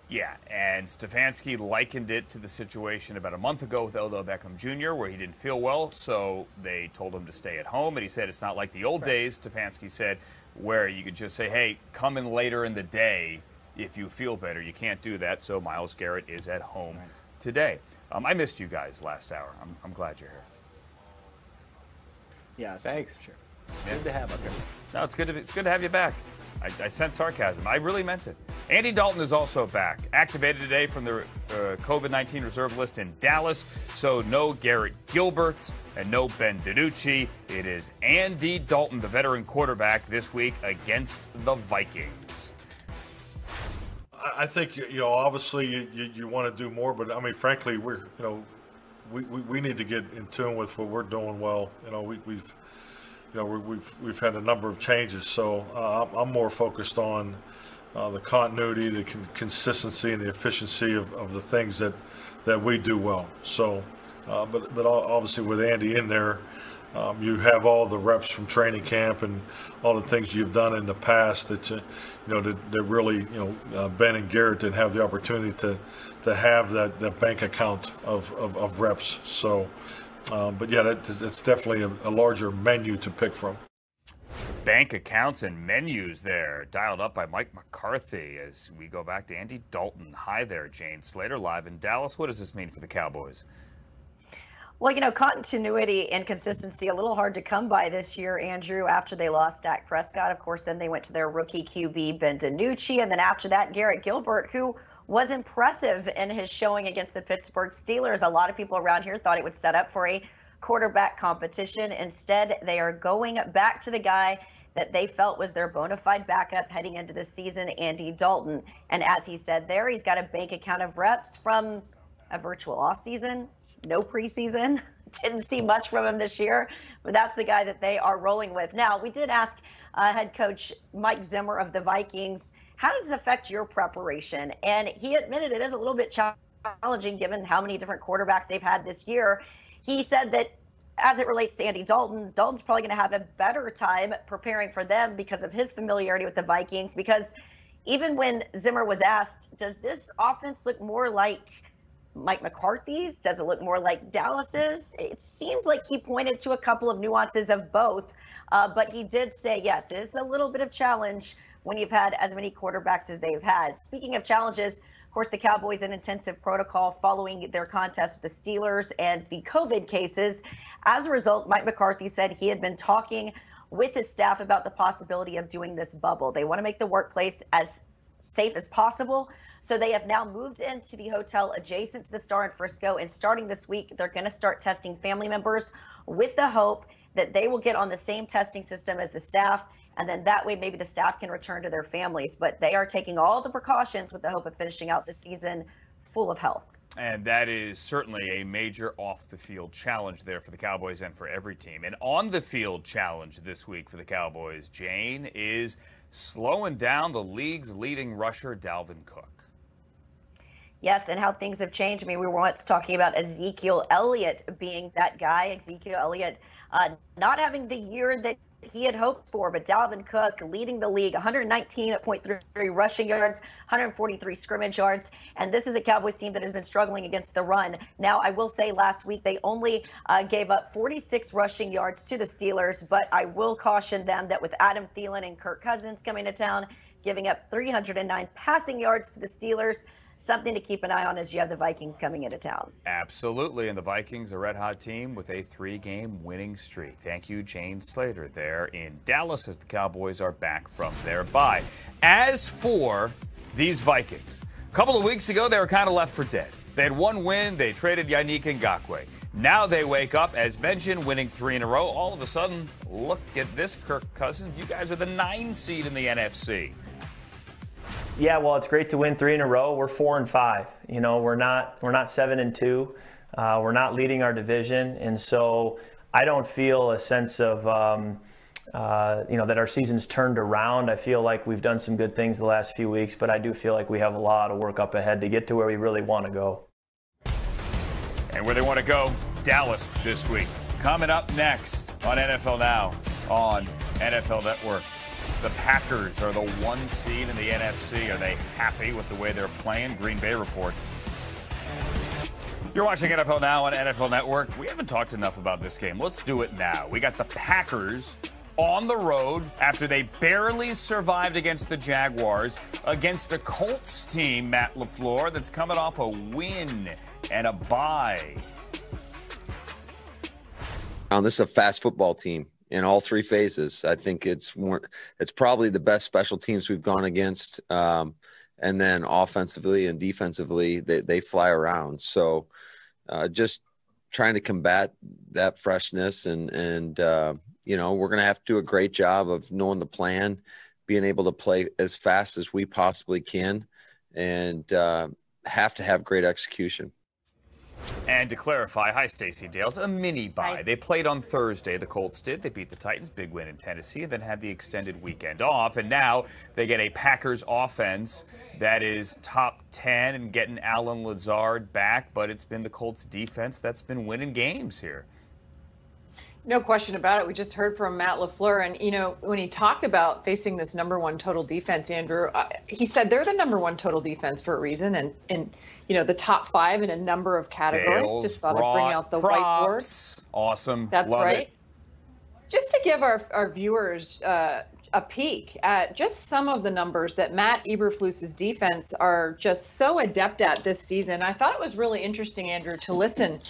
Yeah, and Stefanski likened it to the situation about a month ago with Odell Beckham Jr., where he didn't feel well, so they told him to stay at home. And he said it's not like the old days, Stefanski said, where you could just say, hey, come in later in the day if you feel better. You can't do that, so Myles Garrett is at home today. I missed you guys last hour. I'm glad you're here. Yeah, thanks. Sure. Yeah. Good to have you. Okay. No, it's good to have you back. I sense sarcasm. I really meant it. Andy Dalton is also back. Activated today from the COVID-19 reserve list in Dallas. So no Garrett Gilbert and no Ben DiNucci. It is Andy Dalton, the veteran quarterback, this week against the Vikings. I think, obviously you want to do more, but I mean, frankly, we need to get in tune with what we're doing well. We've had a number of changes, so I'm more focused on the continuity, the consistency, and the efficiency of the things that we do well. So, but obviously with Andy in there, you have all the reps from training camp and all the things you've done in the past that that really Ben and Garrett didn't have the opportunity to have that bank account of reps. So. But yeah, it's definitely a larger menu to pick from. Bank accounts and menus there, dialed up by Mike McCarthy as we go back to Andy Dalton. Hi there, Jane Slater, live in Dallas. What does this mean for the Cowboys? Well, continuity and consistency, a little hard to come by this year, Andrew, after they lost Dak Prescott. Of course, then they went to their rookie QB, Ben DiNucci, and then after that, Garrett Gilbert, who was impressive in his showing against the Pittsburgh Steelers. A lot of people around here thought it would set up for a quarterback competition. Instead, they are going back to the guy that they felt was their bona fide backup heading into the season, Andy Dalton. And as he said there, he's got a bank account of reps from a virtual offseason, no preseason. Didn't see much from him this year, but that's the guy that they are rolling with. Now, we did ask head coach Mike Zimmer of the Vikings how does this affect your preparation? And he admitted it is a little bit challenging given how many different quarterbacks they've had this year. He said that as it relates to Andy Dalton, Dalton's probably going to have a better time preparing for them because of his familiarity with the Vikings. Because even when Zimmer was asked, does this offense look more like Mike McCarthy's? Does it look more like Dallas's? It seems like he pointed to a couple of nuances of both. But he did say, yes, it is a little bit of challenge when you've had as many quarterbacks as they've had. Speaking of challenges, of course, the Cowboys in intensive protocol following their contest with the Steelers and the COVID cases. As a result, Mike McCarthy said he had been talking with his staff about the possibility of doing this bubble. They want to make the workplace as safe as possible. So they have now moved into the hotel adjacent to the Star in Frisco. And starting this week, they're going to start testing family members with the hope that they will get on the same testing system as the staff. And then that way, maybe the staff can return to their families. But they are taking all the precautions with the hope of finishing out the season full of health. And that is certainly a major off-the-field challenge there for the Cowboys and for every team. An on-the-field challenge this week for the Cowboys, Jane, is slowing down the league's leading rusher, Dalvin Cook. Yes, and how things have changed. I mean, we were once talking about Ezekiel Elliott being that guy. Ezekiel Elliott not having the year that he had hoped for, but Dalvin Cook leading the league, 119.3 rushing yards, 143 scrimmage yards. And this is a Cowboys team that has been struggling against the run. Now, I will say last week they only gave up 46 rushing yards to the Steelers, but I will caution them that with Adam Thielen and Kirk Cousins coming to town, giving up 309 passing yards to the Steelers, something to keep an eye on as you have the Vikings coming into town. Absolutely, and the Vikings, a red-hot team with a 3-game winning streak. Thank you, Jane Slater, there in Dallas as the Cowboys are back from their bye. As for these Vikings, a couple of weeks ago, they were kind of left for dead. They had one win. They traded Yannick Ngakoue. Now they wake up, as mentioned, winning 3 in a row. All of a sudden, look at this, Kirk Cousins. You guys are the 9 seed in the NFC. Yeah, well, it's great to win 3 in a row. We're 4-5. You know, we're not 7-2. We're not leading our division, and so I don't feel a sense of that our season's turned around. I feel like we've done some good things the last few weeks, but I do feel like we have a lot of work up ahead to get to where we really want to go. And where they want to go, Dallas this week. Coming up next on NFL Now on NFL Network. The Packers are the 1 seed in the NFC. Are they happy with the way they're playing? Green Bay report. You're watching NFL Now on NFL Network. We haven't talked enough about this game. Let's do it now. We got the Packers on the road after they barely survived against the Jaguars, against a Colts team, Matt LaFleur, that's coming off a win and a bye. This is a fast football team in all 3 phases. I think it's probably the best special teams we've gone against. And then offensively and defensively, they fly around. So just trying to combat that freshness and we're going to have to do a great job of knowing the plan, being able to play as fast as we possibly can, and have to have great execution. And to clarify, hi, Stacey Dales, a mini bye. Hi. They played on Thursday, the Colts did. They beat the Titans, big win in Tennessee, and then had the extended weekend off. And now they get a Packers offense that is top 10 and getting Allen Lazard back, but it's been the Colts defense that's been winning games here. No question about it. We just heard from Matt LaFleur, and, when he talked about facing this #1 total defense, Andrew, he said they're the #1 total defense for a reason, and the top 5 in a number of categories. Dales just thought I'd bring out the whiteboard. Awesome. That's Love right. It. Just to give our viewers a peek at just some of the numbers that Matt Eberflus's defense are just so adept at this season, I thought it was really interesting, Andrew, to listen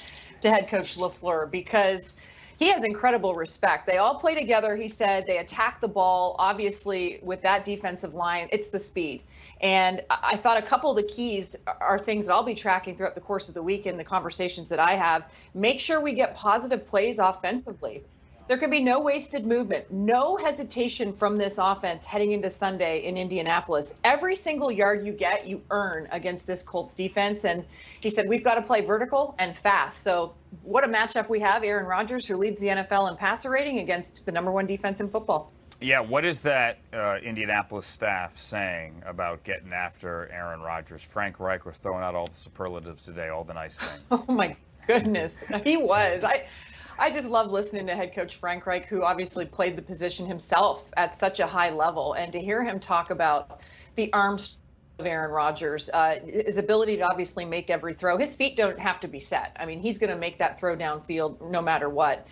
to head coach LaFleur, because he has incredible respect. They all play together, he said. They attack the ball. Obviously, with that defensive line, it's the speed. And I thought a couple of the keys are things that I'll be tracking throughout the course of the week in the conversations that I have. Make sure we get positive plays offensively. There can be no wasted movement, no hesitation from this offense heading into Sunday in Indianapolis. Every single yard you get, you earn against this Colts defense. And he said, we've got to play vertical and fast. So what a matchup we have. Aaron Rodgers, who leads the NFL in passer rating, against the #1 defense in football. Yeah, what is that Indianapolis staff saying about getting after Aaron Rodgers? Frank Reich was throwing out all the superlatives today, all the nice things. Oh, my goodness. He was. I just love listening to head coach Frank Reich, who obviously played the position himself at such a high level. And to hear him talk about the arms of Aaron Rodgers, his ability to obviously make every throw. His feet don't have to be set. I mean, he's going to make that throw downfield no matter what.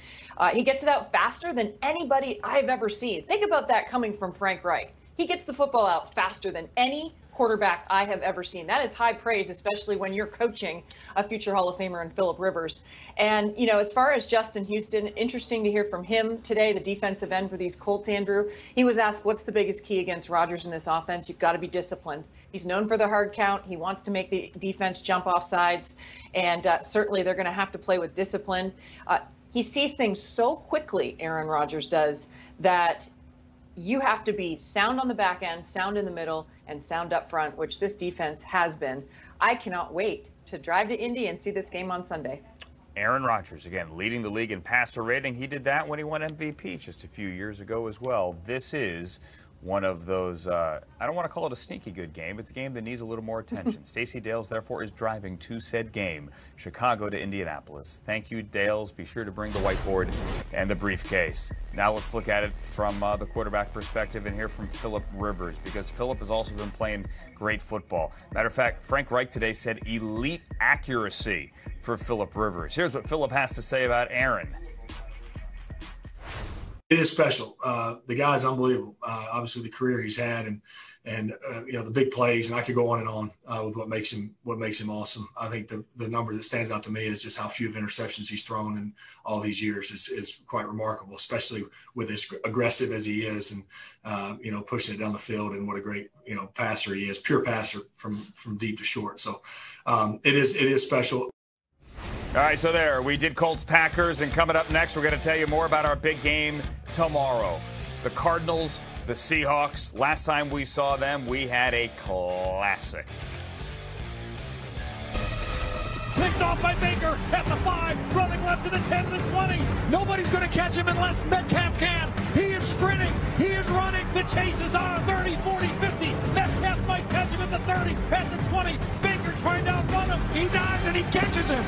He gets it out faster than anybody I've ever seen. Think about that coming from Frank Reich. He gets the football out faster than any quarterback I have ever seen. That is high praise, especially when you're coaching a future Hall of Famer in Phillip Rivers. And, you know, as far as Justin Houston, interesting to hear from him today, the defensive end for these Colts, Andrew. He was asked, what's the biggest key against Rodgers in this offense? You've got to be disciplined. He's known for the hard count. He wants to make the defense jump off sides. And certainly they're going to have to play with discipline. He sees things so quickly, Aaron Rodgers does, that you have to be sound on the back end, sound in the middle, and sound up front, which this defense has been. I cannot wait to drive to Indy and see this game on Sunday. Aaron Rodgers, again, leading the league in passer rating. He did that when he won MVP just a few years ago as well. This is one of those, I don't want to call it a sneaky good game. It's a game that needs a little more attention. Stacey Dales, therefore, is driving to said game, Chicago to Indianapolis. Thank you, Dales. Be sure to bring the whiteboard and the briefcase. Now let's look at it from the quarterback perspective and hear from Phillip Rivers, because Phillip has also been playing great football. Matter of fact, Frank Reich today said elite accuracy for Phillip Rivers. Here's what Phillip has to say about Aaron. It is special. The guy's unbelievable. Obviously, the career he's had, and you know, the big plays, and I could go on and on with what makes him awesome. I think the number that stands out to me is just how few of interceptions he's thrown in all these years is quite remarkable, especially with as aggressive as he is, and you know, pushing it down the field, and what a great, you know, passer he is, pure passer from deep to short. So it is special. All right, so there, we did Colts-Packers, and coming up next, we're going to tell you more about our big game tomorrow. The Cardinals, the Seahawks. Last time we saw them, we had a classic. Picked off by Baker at the 5, running left to the 10 to the 20. Nobody's going to catch him unless Metcalf can. He is sprinting. He is running. The chase is on. 30, 40, 50. Metcalf might catch him at the 30, at the 20. Baker trying to outrun him. He dives and he catches him.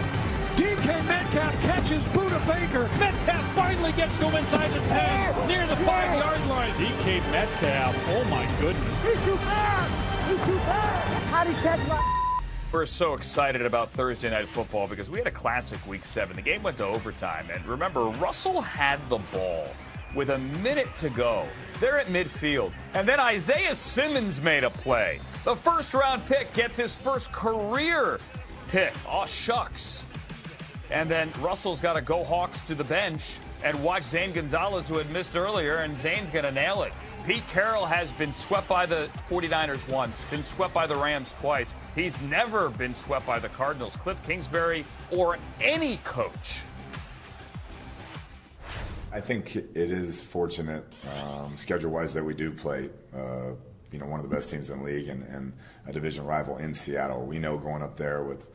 DK Metcalf catches Buda Baker. Metcalf finally gets to him inside the 10, near the 5-yard line. DK Metcalf, oh my goodness. He's too fast. He's too fast. How'd he catch my... We're so excited about Thursday Night Football because we had a classic Week 7. The game went to overtime, and remember, Russell had the ball with a minute to go. They're at midfield, and then Isaiah Simmons made a play. The first-round pick gets his first career pick. Oh, shucks. And then Russell's got to go Hawks to the bench and watch Zane Gonzalez, who had missed earlier, and Zane's going to nail it. Pete Carroll has been swept by the 49ers once, been swept by the Rams twice. He's never been swept by the Cardinals, Cliff Kingsbury, or any coach. I think it is fortunate, schedule-wise, that we do play, you know, one of the best teams in the league and a division rival in Seattle. We know going up there with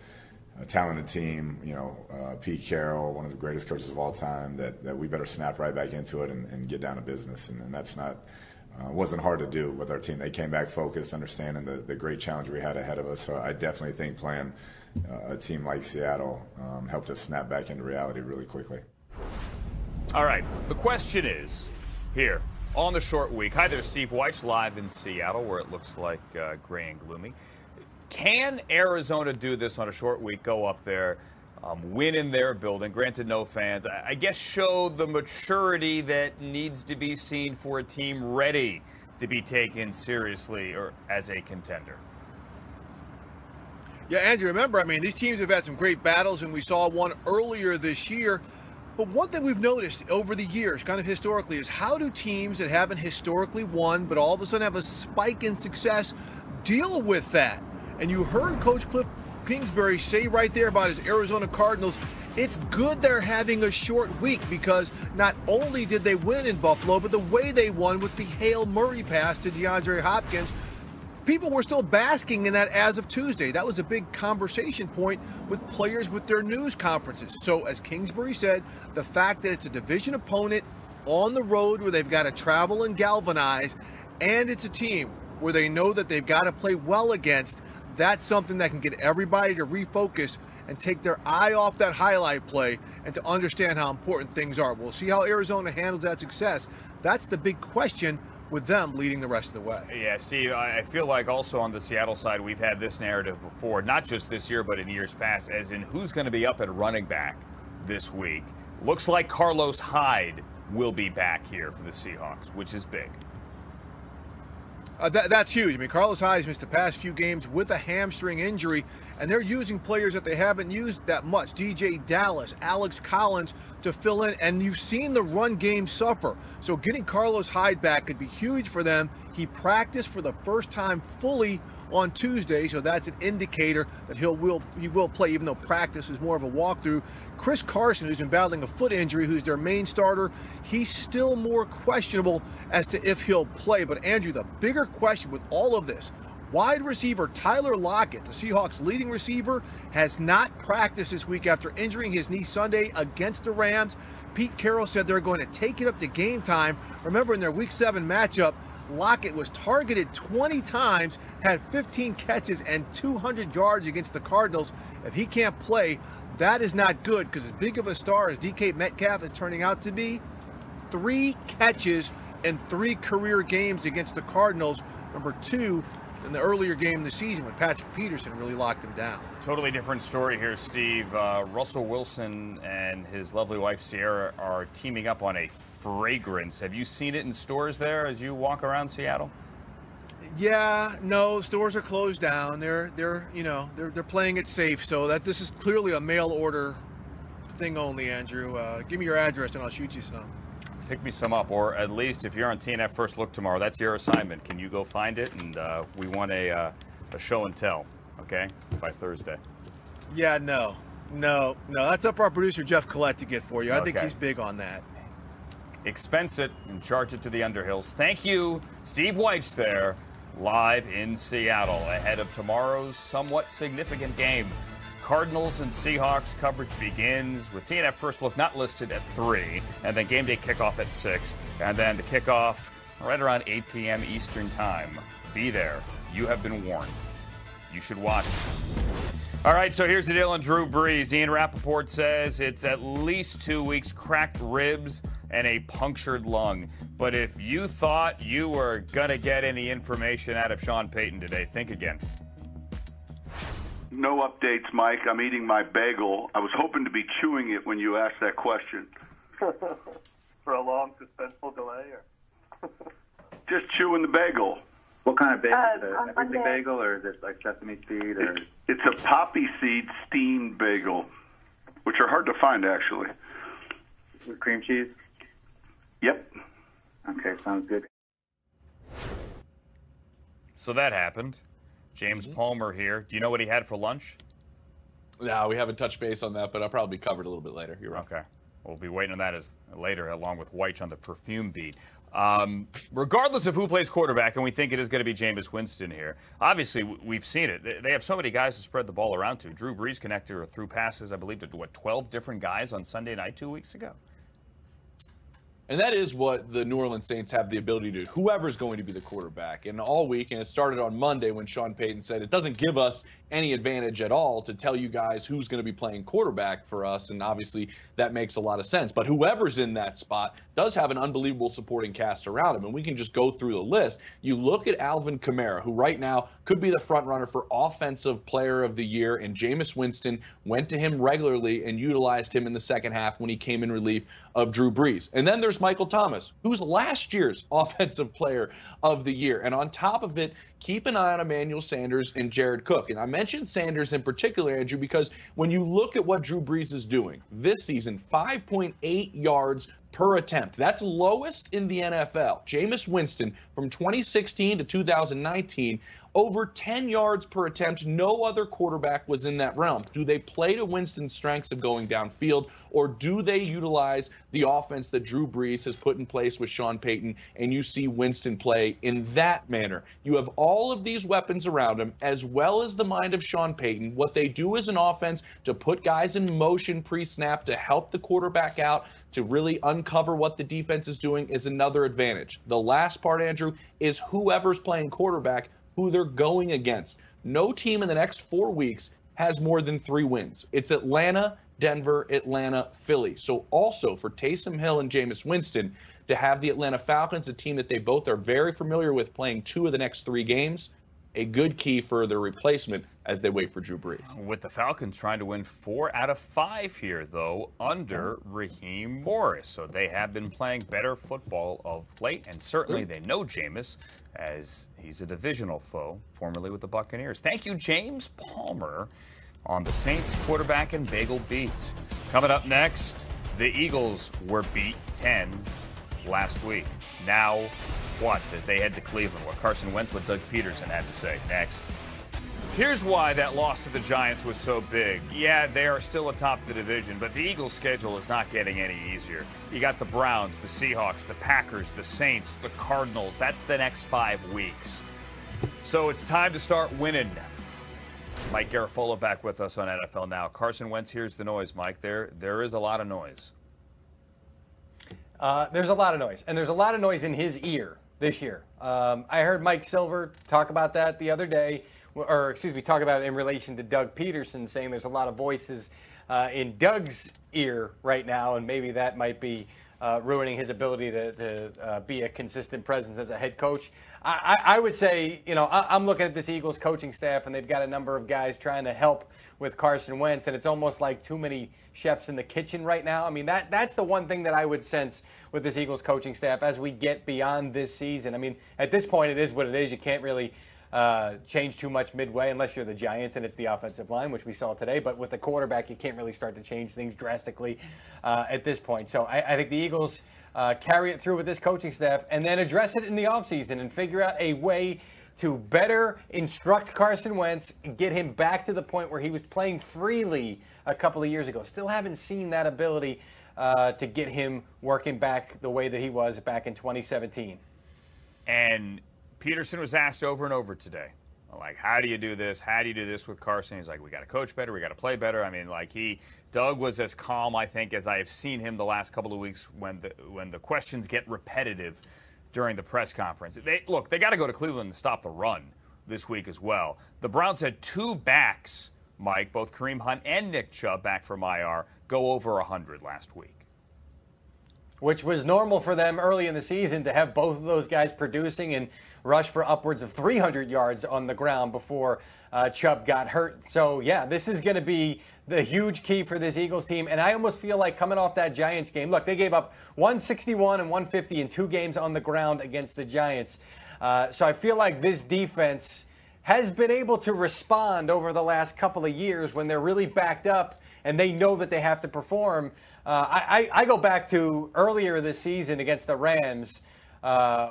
a talented team, you know, Pete Carroll, one of the greatest coaches of all time, that we better snap right back into it and get down to business. And that's not, wasn't hard to do with our team. They came back focused, understanding the great challenge we had ahead of us. So I definitely think playing a team like Seattle helped us snap back into reality really quickly. All right, the question is, here, on the short week. Hi there, Steve Weich, live in Seattle, where it looks like gray and gloomy. Can Arizona do this on a short week, go up there, win in their building, granted no fans, I guess show the maturity that needs to be seen for a team ready to be taken seriously or as a contender? Yeah, Andrew, remember, I mean, these teams have had some great battles, and we saw one earlier this year. But one thing we've noticed over the years, kind of historically, is how do teams that haven't historically won but all of a sudden have a spike in success deal with that? And you heard Coach Cliff Kingsbury say right there about his Arizona Cardinals, it's good they're having a short week, because not only did they win in Buffalo, but the way they won with the Hail Murray pass to DeAndre Hopkins, people were still basking in that as of Tuesday. That was a big conversation point with players with their news conferences. So as Kingsbury said, the fact that it's a division opponent on the road where they've got to travel and galvanize, and it's a team where they know that they've got to play well against. That's something that can get everybody to refocus and take their eye off that highlight play and to understand how important things are. We'll see how Arizona handles that success. That's the big question with them leading the rest of the way. Yeah, Steve, I feel like also on the Seattle side, we've had this narrative before, not just this year, but in years past, as in who's going to be up at running back this week. Looks like Carlos Hyde will be back here for the Seahawks, which is big. That's huge. I mean, Carlos Hyde has missed the past few games with a hamstring injury, and they're using players that they haven't used that much. DJ Dallas, Alex Collins to fill in, and you've seen the run game suffer. So getting Carlos Hyde back could be huge for them. He practiced for the first time fully on Tuesday, so that's an indicator that he will play, even though practice is more of a walkthrough. Chris Carson, who's been battling a foot injury, who's their main starter, he's still more questionable as to if he'll play. But Andrew, the bigger question with all of this, wide receiver Tyler Lockett, the Seahawks' leading receiver, has not practiced this week after injuring his knee Sunday against the Rams. Pete Carroll said they're going to take it up to game time. Remember, in their Week 7 matchup, Lockett was targeted 20 times, had 15 catches and 200 yards against the Cardinals. If he can't play, that is not good, because as big of a star as DK Metcalf is turning out to be, 3 catches in 3 career games against the Cardinals, number 2 in the earlier game of the season when Patrick Peterson really locked him down. Totally different story here, Steve. Russell Wilson and his lovely wife Sierra are teaming up on a fragrance. Have you seen it in stores there as you walk around Seattle? Yeah, no, stores are closed down. They're playing it safe. So that this is clearly a mail order thing only, Andrew. Give me your address and I'll shoot you some. Pick me some up, or at least if you're on TNF First Look tomorrow, that's your assignment. Can you go find it? And we want a show and tell, okay, by Thursday. Yeah, no. That's up for our producer Jeff Collette to get for you. I think he's big on that. Expense it and charge it to the Underhills. Thank you, Steve Weitz there, live in Seattle, ahead of tomorrow's somewhat significant game. Cardinals and Seahawks coverage begins with TNF First Look not listed at 3, and then game day kickoff at 6, and then the kickoff right around 8 p.m. Eastern Time. Be there. You have been warned. You should watch. All right, so here's the deal on Drew Brees. Ian Rappaport says it's at least 2 weeks, cracked ribs, and a punctured lung. But if you thought you were going to get any information out of Sean Payton today, think again. No updates, Mike. I'm eating my bagel. I was hoping to be chewing it when you asked that question. For a long, suspenseful delay? Or? Just chewing the bagel. What kind of bagel? Is it an everything bagel, or is it like sesame seed? Or? It's a poppy seed steamed bagel, which are hard to find, actually. With cream cheese? Yep. Okay, sounds good. So that happened. James Palmer here. Do you know what he had for lunch? No, we haven't touched base on that, but I'll probably cover it a little bit later. You're right. Okay. We'll be waiting on that later, along with Weitz on the perfume beat. Regardless of who plays quarterback, and we think it is going to be Jameis Winston here, obviously we've seen it. They have so many guys to spread the ball around to. Drew Brees connected through passes, I believe, to 12 different guys on Sunday night 2 weeks ago. And that is what the New Orleans Saints have the ability to do, whoever's going to be the quarterback. And all week, and it started on Monday when Sean Payton said it doesn't give us any advantage at all to tell you guys who's going to be playing quarterback for us. And obviously that makes a lot of sense. But whoever's in that spot does have an unbelievable supporting cast around him. And we can just go through the list. You look at Alvin Kamara, who right now could be the front runner for Offensive Player of the Year. And Jameis Winston went to him regularly and utilized him in the second half when he came in relief of Drew Brees. And then there's Michael Thomas, who's last year's Offensive Player of the Year. And on top of it, keep an eye on Emmanuel Sanders and Jared Cook. And I mentioned Sanders in particular, Andrew, because when you look at what Drew Brees is doing this season, 5.8 yards per attempt. That's lowest in the NFL. Jameis Winston from 2016 to 2019, Over 10 yards per attempt. No other quarterback was in that realm. Do they play to Winston's strengths of going downfield, or do they utilize the offense that Drew Brees has put in place with Sean Payton, and you see Winston play in that manner? You have all of these weapons around him, as well as the mind of Sean Payton. What they do as an offense to put guys in motion pre-snap to help the quarterback out, to really uncover what the defense is doing, is another advantage. The last part, Andrew, is whoever's playing quarterback, who they're going against. No team in the next 4 weeks has more than 3 wins. It's Atlanta, Denver, Atlanta, Philly. So also for Taysom Hill and Jameis Winston to have the Atlanta Falcons, a team that they both are very familiar with, playing 2 of the next 3 games, a good key for their replacement as they wait for Drew Brees. With the Falcons trying to win 4 out of 5 here, though, under Raheem Morris. So they have been playing better football of late, and certainly they know Jameis, as he's a divisional foe, formerly with the Buccaneers. Thank you, James Palmer, on the Saints quarterback and bagel beat. Coming up next, the Eagles were beat 10 last week. Now what, as they head to Cleveland? What Carson Wentz, what Doug Peterson had to say next. Here's why that loss to the Giants was so big. Yeah, they are still atop the division, but the Eagles' schedule is not getting any easier. You got the Browns, the Seahawks, the Packers, the Saints, the Cardinals. That's the next 5 weeks. So it's time to start winning. Mike Garafolo back with us on NFL Now. Carson Wentz hears the noise, Mike. There is a lot of noise. There's a lot of noise, and there's a lot of noise in his ear this year. I heard Mike Silver talk about that the other day. Talk about it in relation to Doug Peterson, saying there's a lot of voices in Doug's ear right now, and maybe that might be ruining his ability to be a consistent presence as a head coach. I would say, I'm looking at this Eagles coaching staff, and they've got a number of guys trying to help with Carson Wentz, and it's almost like too many chefs in the kitchen right now. I mean, that's the one thing that I would sense with this Eagles coaching staff as we get beyond this season. I mean, at this point, it is what it is. You can't really change too much midway unless you're the Giants and it's the offensive line, which we saw today. But with the quarterback, you can't really start to change things drastically at this point. So I think the Eagles carry it through with this coaching staff and then address it in the offseason and figure out a way to better instruct Carson Wentz and get him back to the point where he was playing freely a couple of years ago. Still haven't seen that ability to get him working back the way that he was back in 2017. And Peterson was asked over and over today, like, how do you do this? How do you do this with Carson? He's like, we got to coach better. We got to play better. I mean, like, Doug was as calm, I think, as I have seen him the last couple of weeks when the questions get repetitive during the press conference. They got to go to Cleveland and stop the run this week as well. The Browns had 2 backs, Mike, both Kareem Hunt and Nick Chubb back from IR, go over 100 last week. Which was normal for them early in the season to have both of those guys producing and rush for upwards of 300 yards on the ground before Chubb got hurt. So, yeah, this is going to be the huge key for this Eagles team. And I almost feel like coming off that Giants game, look, they gave up 161 and 150 in 2 games on the ground against the Giants. So I feel like this defense has been able to respond over the last couple of years when they're really backed up and they know that they have to perform. I go back to earlier this season against the Rams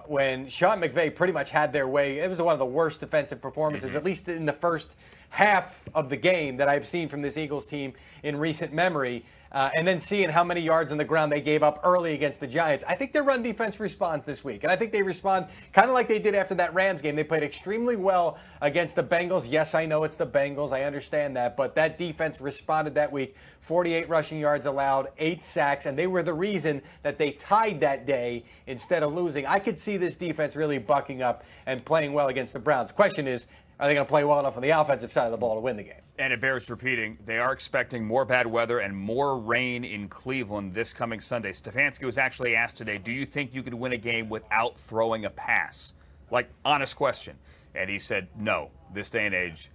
when Sean McVay pretty much had their way. It was one of the worst defensive performances, at least in the first half of the game, that I've seen from this Eagles team in recent memory. And then seeing how many yards on the ground they gave up early against the Giants. I think their run defense responds this week. And I think they respond kind of like they did after that Rams game. They played extremely well against the Bengals. Yes, I know it's the Bengals. I understand that. But that defense responded that week. 48 rushing yards allowed, 8 sacks. And they were the reason that they tied that day instead of losing. I could see this defense really bucking up and playing well against the Browns. Question is, are they going to play well enough on the offensive side of the ball to win the game? And it bears repeating, they are expecting more bad weather and more rain in Cleveland this coming Sunday. Stefanski was actually asked today, do you think you could win a game without throwing a pass? Like, honest question. And he said, no, this day and age,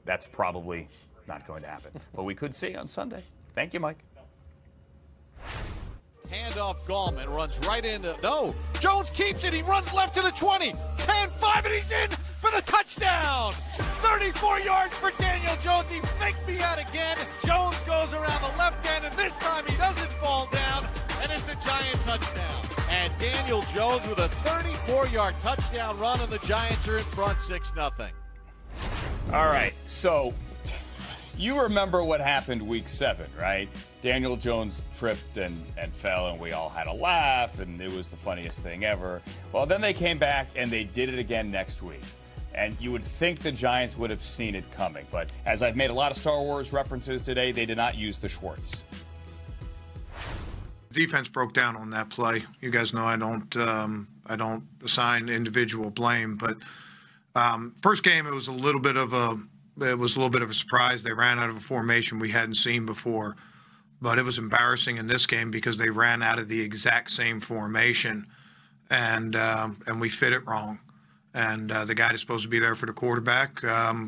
that's probably not going to happen. But we could see on Sunday. Thank you, Mike. Handoff, Gallman runs right into, no, Jones keeps it, he runs left to the 20, 10-5, and he's in for the touchdown. 34 yards for Daniel Jones, he faked me out again. Jones goes around the left end, and this time he doesn't fall down, and it's a Giant touchdown. And Daniel Jones with a 34-yard touchdown run, and the Giants are in front 6-0. All right, so you remember what happened week 7, right? Daniel Jones tripped and fell, and we all had a laugh, and it was the funniest thing ever. Well, then they came back, and they did it again next week. And you would think the Giants would have seen it coming. But as I've made a lot of Star Wars references today, they did not use the Schwartz. Defense broke down on that play. You guys know I don't assign individual blame, but first game it was a little bit of a surprise. They ran out of a formation we hadn't seen before, but it was embarrassing in this game because they ran out of the exact same formation, and we fit it wrong. And the guy that's supposed to be there for the quarterback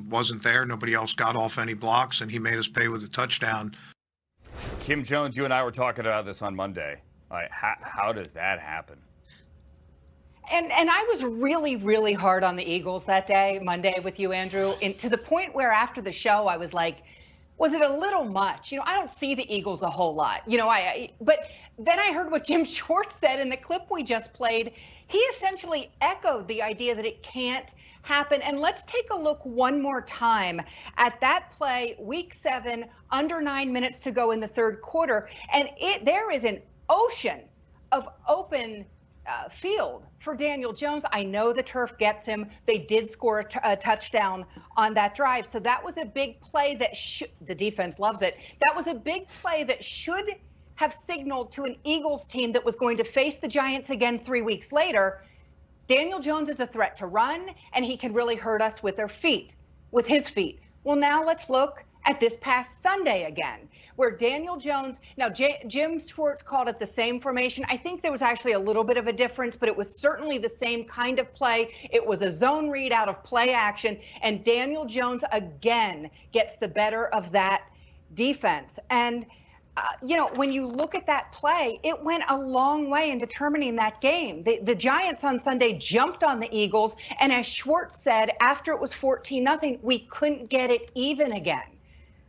wasn't there. Nobody else got off any blocks, and he made us pay with a touchdown. Kim Jones, you and I were talking about this on Monday. How does that happen? And I was really, really hard on the Eagles that day, Monday, with you, Andrew, and to the point where after the show I was like, was it a little much? I don't see the Eagles a whole lot. But then I heard what Jim Schwartz said in the clip we just played. He essentially echoed the idea that it can't happen. And let's take a look one more time at that play, week 7, under 9 minutes to go in the third quarter. And there is an ocean of open field for Daniel Jones. I know the turf gets him. They did score a touchdown on that drive. So that was a big play that the defense loves it. That was a big play that should have signaled to an Eagles team that was going to face the Giants again 3 weeks later. Daniel Jones is a threat to run, and he can really hurt us with his feet. Well, now let's look at this past Sunday again, where Daniel Jones, now Jim Schwartz called it the same formation. I think there was actually a little bit of a difference, but it was certainly the same kind of play. It was a zone read out of play action, and Daniel Jones again gets the better of that defense. And when you look at that play, it went a long way in determining that game. The Giants on Sunday jumped on the Eagles, and as Schwartz said, after it was 14-0, we couldn't get it even again.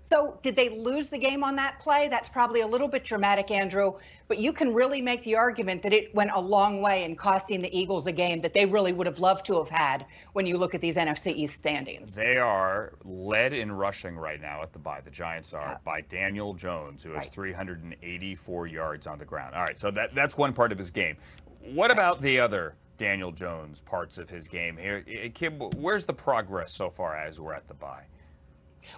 So did they lose the game on that play? That's probably a little bit dramatic, Andrew, but you can really make the argument that it went a long way in costing the Eagles a game that they really would have loved to have had when you look at these NFC East standings. They are led in rushing right now at the bye. The Giants are by Daniel Jones, who has 384 yards on the ground. All right, so that's one part of his game. What about the other Daniel Jones parts of his game here? Kim, where's the progress so far as we're at the bye?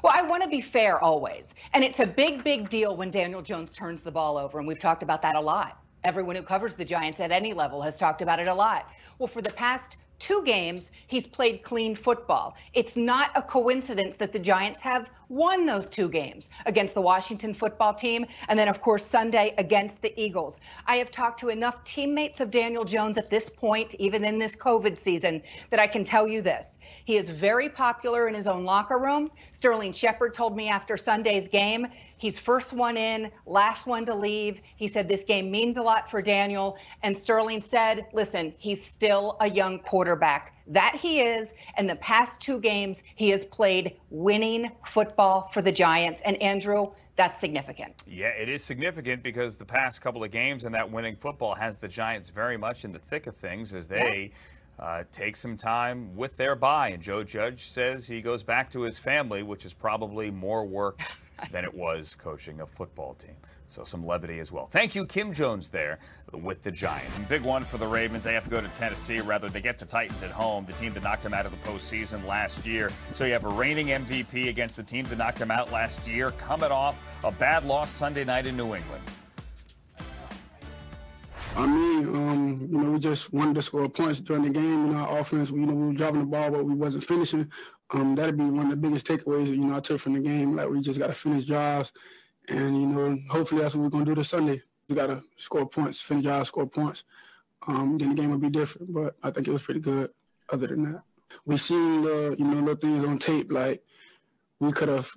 Well, I want to be fair always. And it's a big, big deal when Daniel Jones turns the ball over. And we've talked about that a lot. Everyone who covers the Giants at any level has talked about it a lot. Well, for the past 2 games, he's played clean football. It's not a coincidence that the Giants have won those 2 games against the Washington football team and then, of course, Sunday against the Eagles. I have talked to enough teammates of Daniel Jones at this point, even in this COVID season, that I can tell you this. He is very popular in his own locker room. Sterling Shepard told me after Sunday's game, he's first one in, last one to leave. He said this game means a lot for Daniel. And Sterling said, listen, he's still a young quarterback. That he is, and the past 2 games, he has played winning football for the Giants. And Andrew, that's significant. Yeah, it is significant because the past couple of games and that winning football has the Giants very much in the thick of things as they take some time with their bye. And Joe Judge says he goes back to his family, which is probably more work than it was coaching a football team. So some levity as well. Thank you, Kim Jones there with the Giants. Big one for the Ravens. They have to go to Tennessee. Rather, they get the Titans at home, the team that knocked them out of the postseason last year. So you have a reigning MVP against the team that knocked them out last year, coming off a bad loss Sunday night in New England. I mean, we just wanted to score points during the game. Our offense, we were driving the ball, but we wasn't finishing. That'd be one of the biggest takeaways, I took from the game. Like, we just got to finish drives. And, hopefully that's what we're going to do this Sunday. We got to score points, finish drives, score points. Then the game will be different. But I think it was pretty good other than that. We seen, little things on tape. Like, we could have,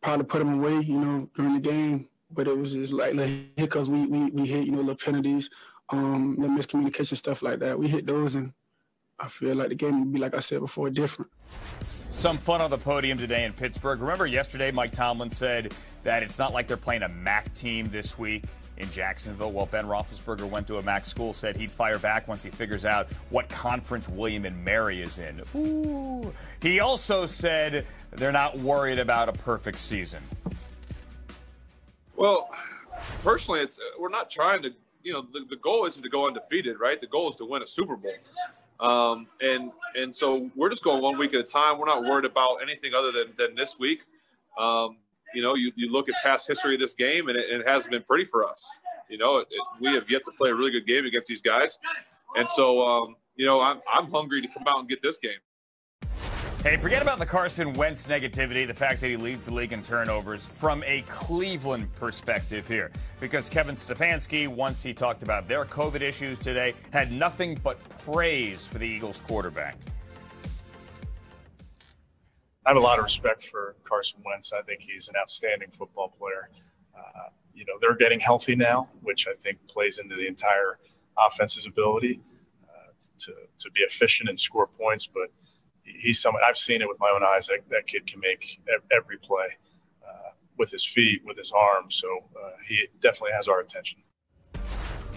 probably put them away, during the game. But it was just like hiccups. We hit, little penalties, little miscommunication, stuff like that. We hit those, and I feel like the game would be, like I said before, different. Some fun on the podium today in Pittsburgh. Remember yesterday Mike Tomlin said that it's not like they're playing a MAC team this week in Jacksonville. Well, Ben Roethlisberger went to a MAC school, said he'd fire back once he figures out what conference William and Mary is in. Ooh. He also said they're not worried about a perfect season. Well, personally, we're not trying to, the goal isn't to go undefeated, right? The goal is to win a Super Bowl. And so we're just going 1 week at a time. We're not worried about anything other than this week. You look at past history of this game, and it hasn't been pretty for us. We have yet to play a really good game against these guys. And so, I'm hungry to come out and get this game. Hey, forget about the Carson Wentz negativity, the fact that he leads the league in turnovers from a Cleveland perspective here. Because Kevin Stefanski, once he talked about their COVID issues today, had nothing but praise for the Eagles quarterback. I have a lot of respect for Carson Wentz. I think he's an outstanding football player. They're getting healthy now, which I think plays into the entire offense's ability to be efficient and score points. But he's someone, I've seen it with my own eyes, that kid can make every play with his feet, with his arms. So he definitely has our attention.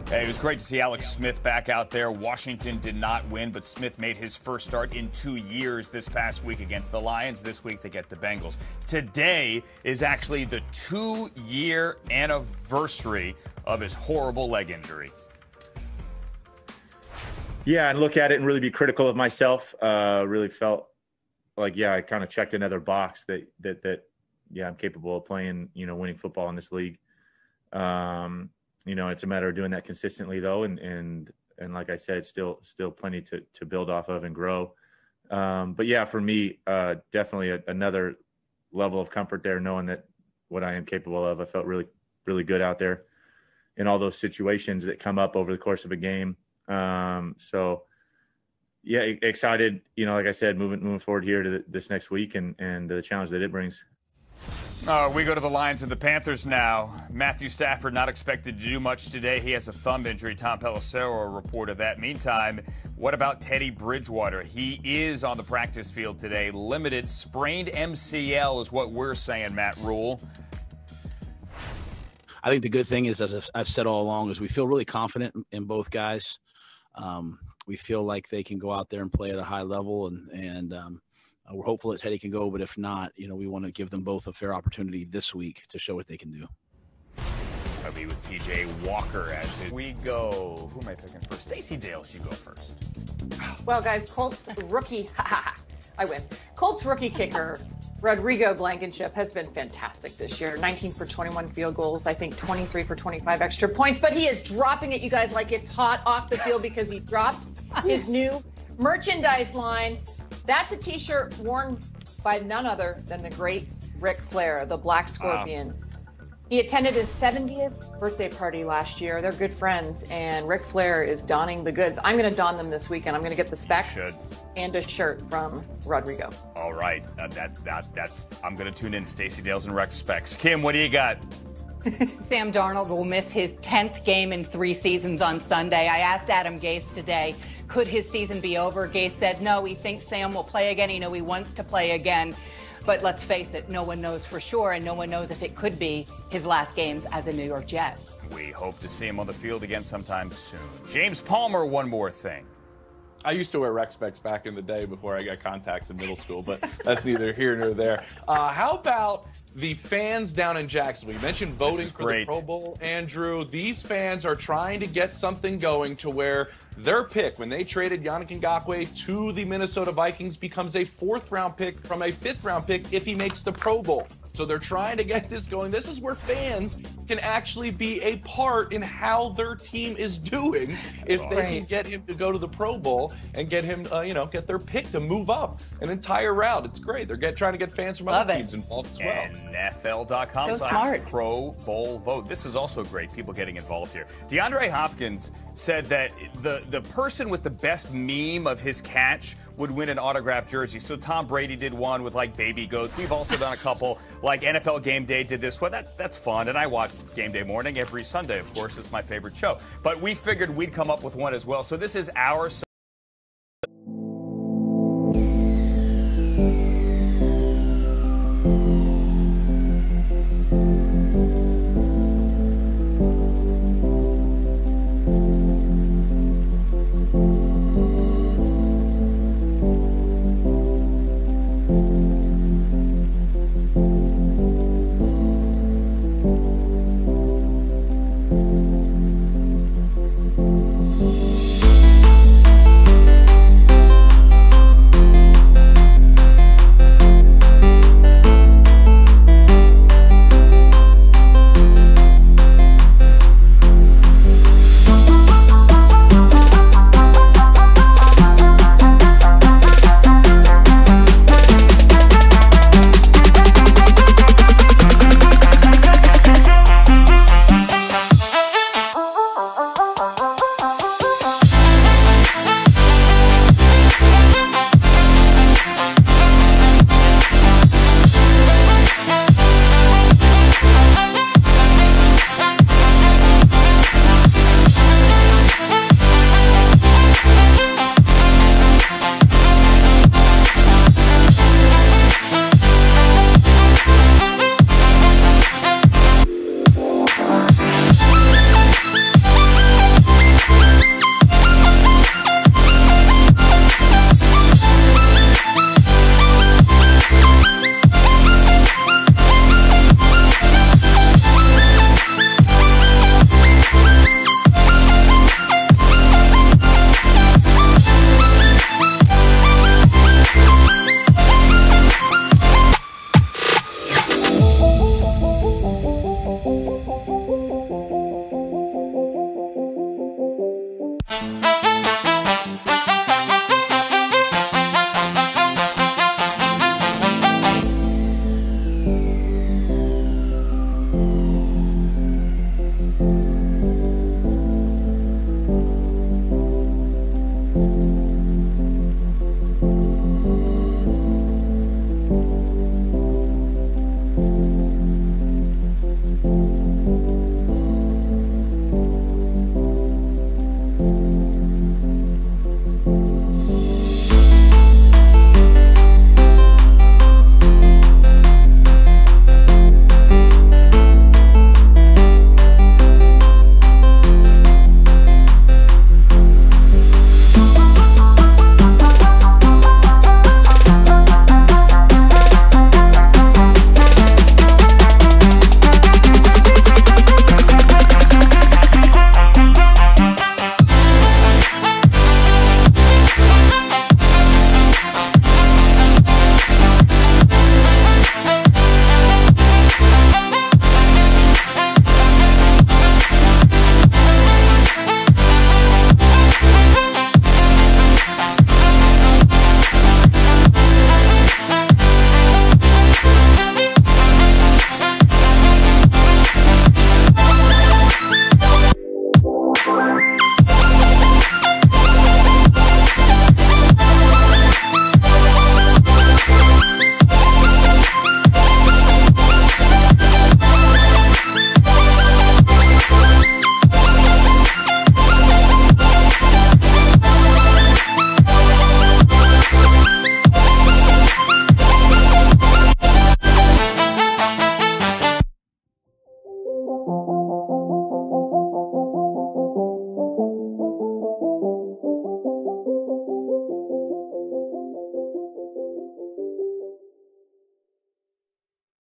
Hey, it was great to see Alex Smith back out there. Washington did not win, but Smith made his first start in 2 years this past week against the Lions. This week to get the Bengals. Today is actually the 2-year anniversary of his horrible leg injury. Yeah, and look at it and really be critical of myself. Really felt like, I kind of checked another box that I'm capable of playing, winning football in this league. It's a matter of doing that consistently, though, and like I said, still plenty to build off of and grow. But yeah, for me, definitely another level of comfort there, knowing that what I am capable of. I felt really, really good out there in all those situations that come up over the course of a game. So yeah, excited, like I said, moving forward here to this next week and the challenge that it brings. We go to the Lions and the Panthers now. Matthew Stafford not expected to do much today. He has a thumb injury. Tom Pelissero reported that. Meantime, what about Teddy Bridgewater? He is on the practice field today. Limited sprained MCL is what we're saying, Matt Rule. I think the good thing is, as I've said all along, is we feel really confident in both guys. We feel like they can go out there and play at a high level, and we're hopeful that Teddy can go. But if not, we want to give them both a fair opportunity this week to show what they can do. I'll be with PJ Walker as we go. Who am I picking first? Stacey Dales, you go first. Well, guys, Colts rookie. I win. Colts rookie kicker Rodrigo Blankenship has been fantastic this year. 19 for 21 field goals. I think 23 for 25 extra points. But he is dropping it, you guys, like it's hot off the field because he dropped his new merchandise line. That's a T-shirt worn by none other than the great Ric Flair, the Black Scorpion. Wow. He attended his 70th birthday party last year. They're good friends, and Ric Flair is donning the goods. I'm going to don them this weekend. I'm going to get the specs and a shirt from Rodrigo. All right. That's. I'm going to tune in Stacey Dales and Rex Specs. Kim, what do you got? Sam Darnold will miss his 10th game in 3 seasons on Sunday. I asked Adam Gase today, could his season be over? Gase said no, he thinks Sam will play again. He wants to play again. But let's face it, no one knows for sure, and no one knows if it could be his last games as a New York Jet. We hope to see him on the field again sometime soon. James Palmer, one more thing. I used to wear rec specs back in the day before I got contacts in middle school, but that's neither here nor there. How about the fans down in Jacksonville? You mentioned voting for the Pro Bowl, Andrew. These fans are trying to get something going to where their pick, when they traded Yannick Ngakoue to the Minnesota Vikings, becomes a 4th-round pick from a 5th-round pick if he makes the Pro Bowl. So they're trying to get this going. This is where fans can actually be a part in how their team is doing if they can get him to go to the Pro Bowl and get him, get their pick to move up an entire round. It's great. They're trying to get fans from other teams involved as well. NFL.com/Pro Bowl vote. This is also great. People getting involved here. DeAndre Hopkins said that the person with the best meme of his catch would win an autographed jersey. So Tom Brady did one with like baby goats. We've also done a couple, like NFL Game Day did this one. That's fun. And I watch Game Day morning every Sunday, of course. It's my favorite show. But we figured we'd come up with one as well. So this is our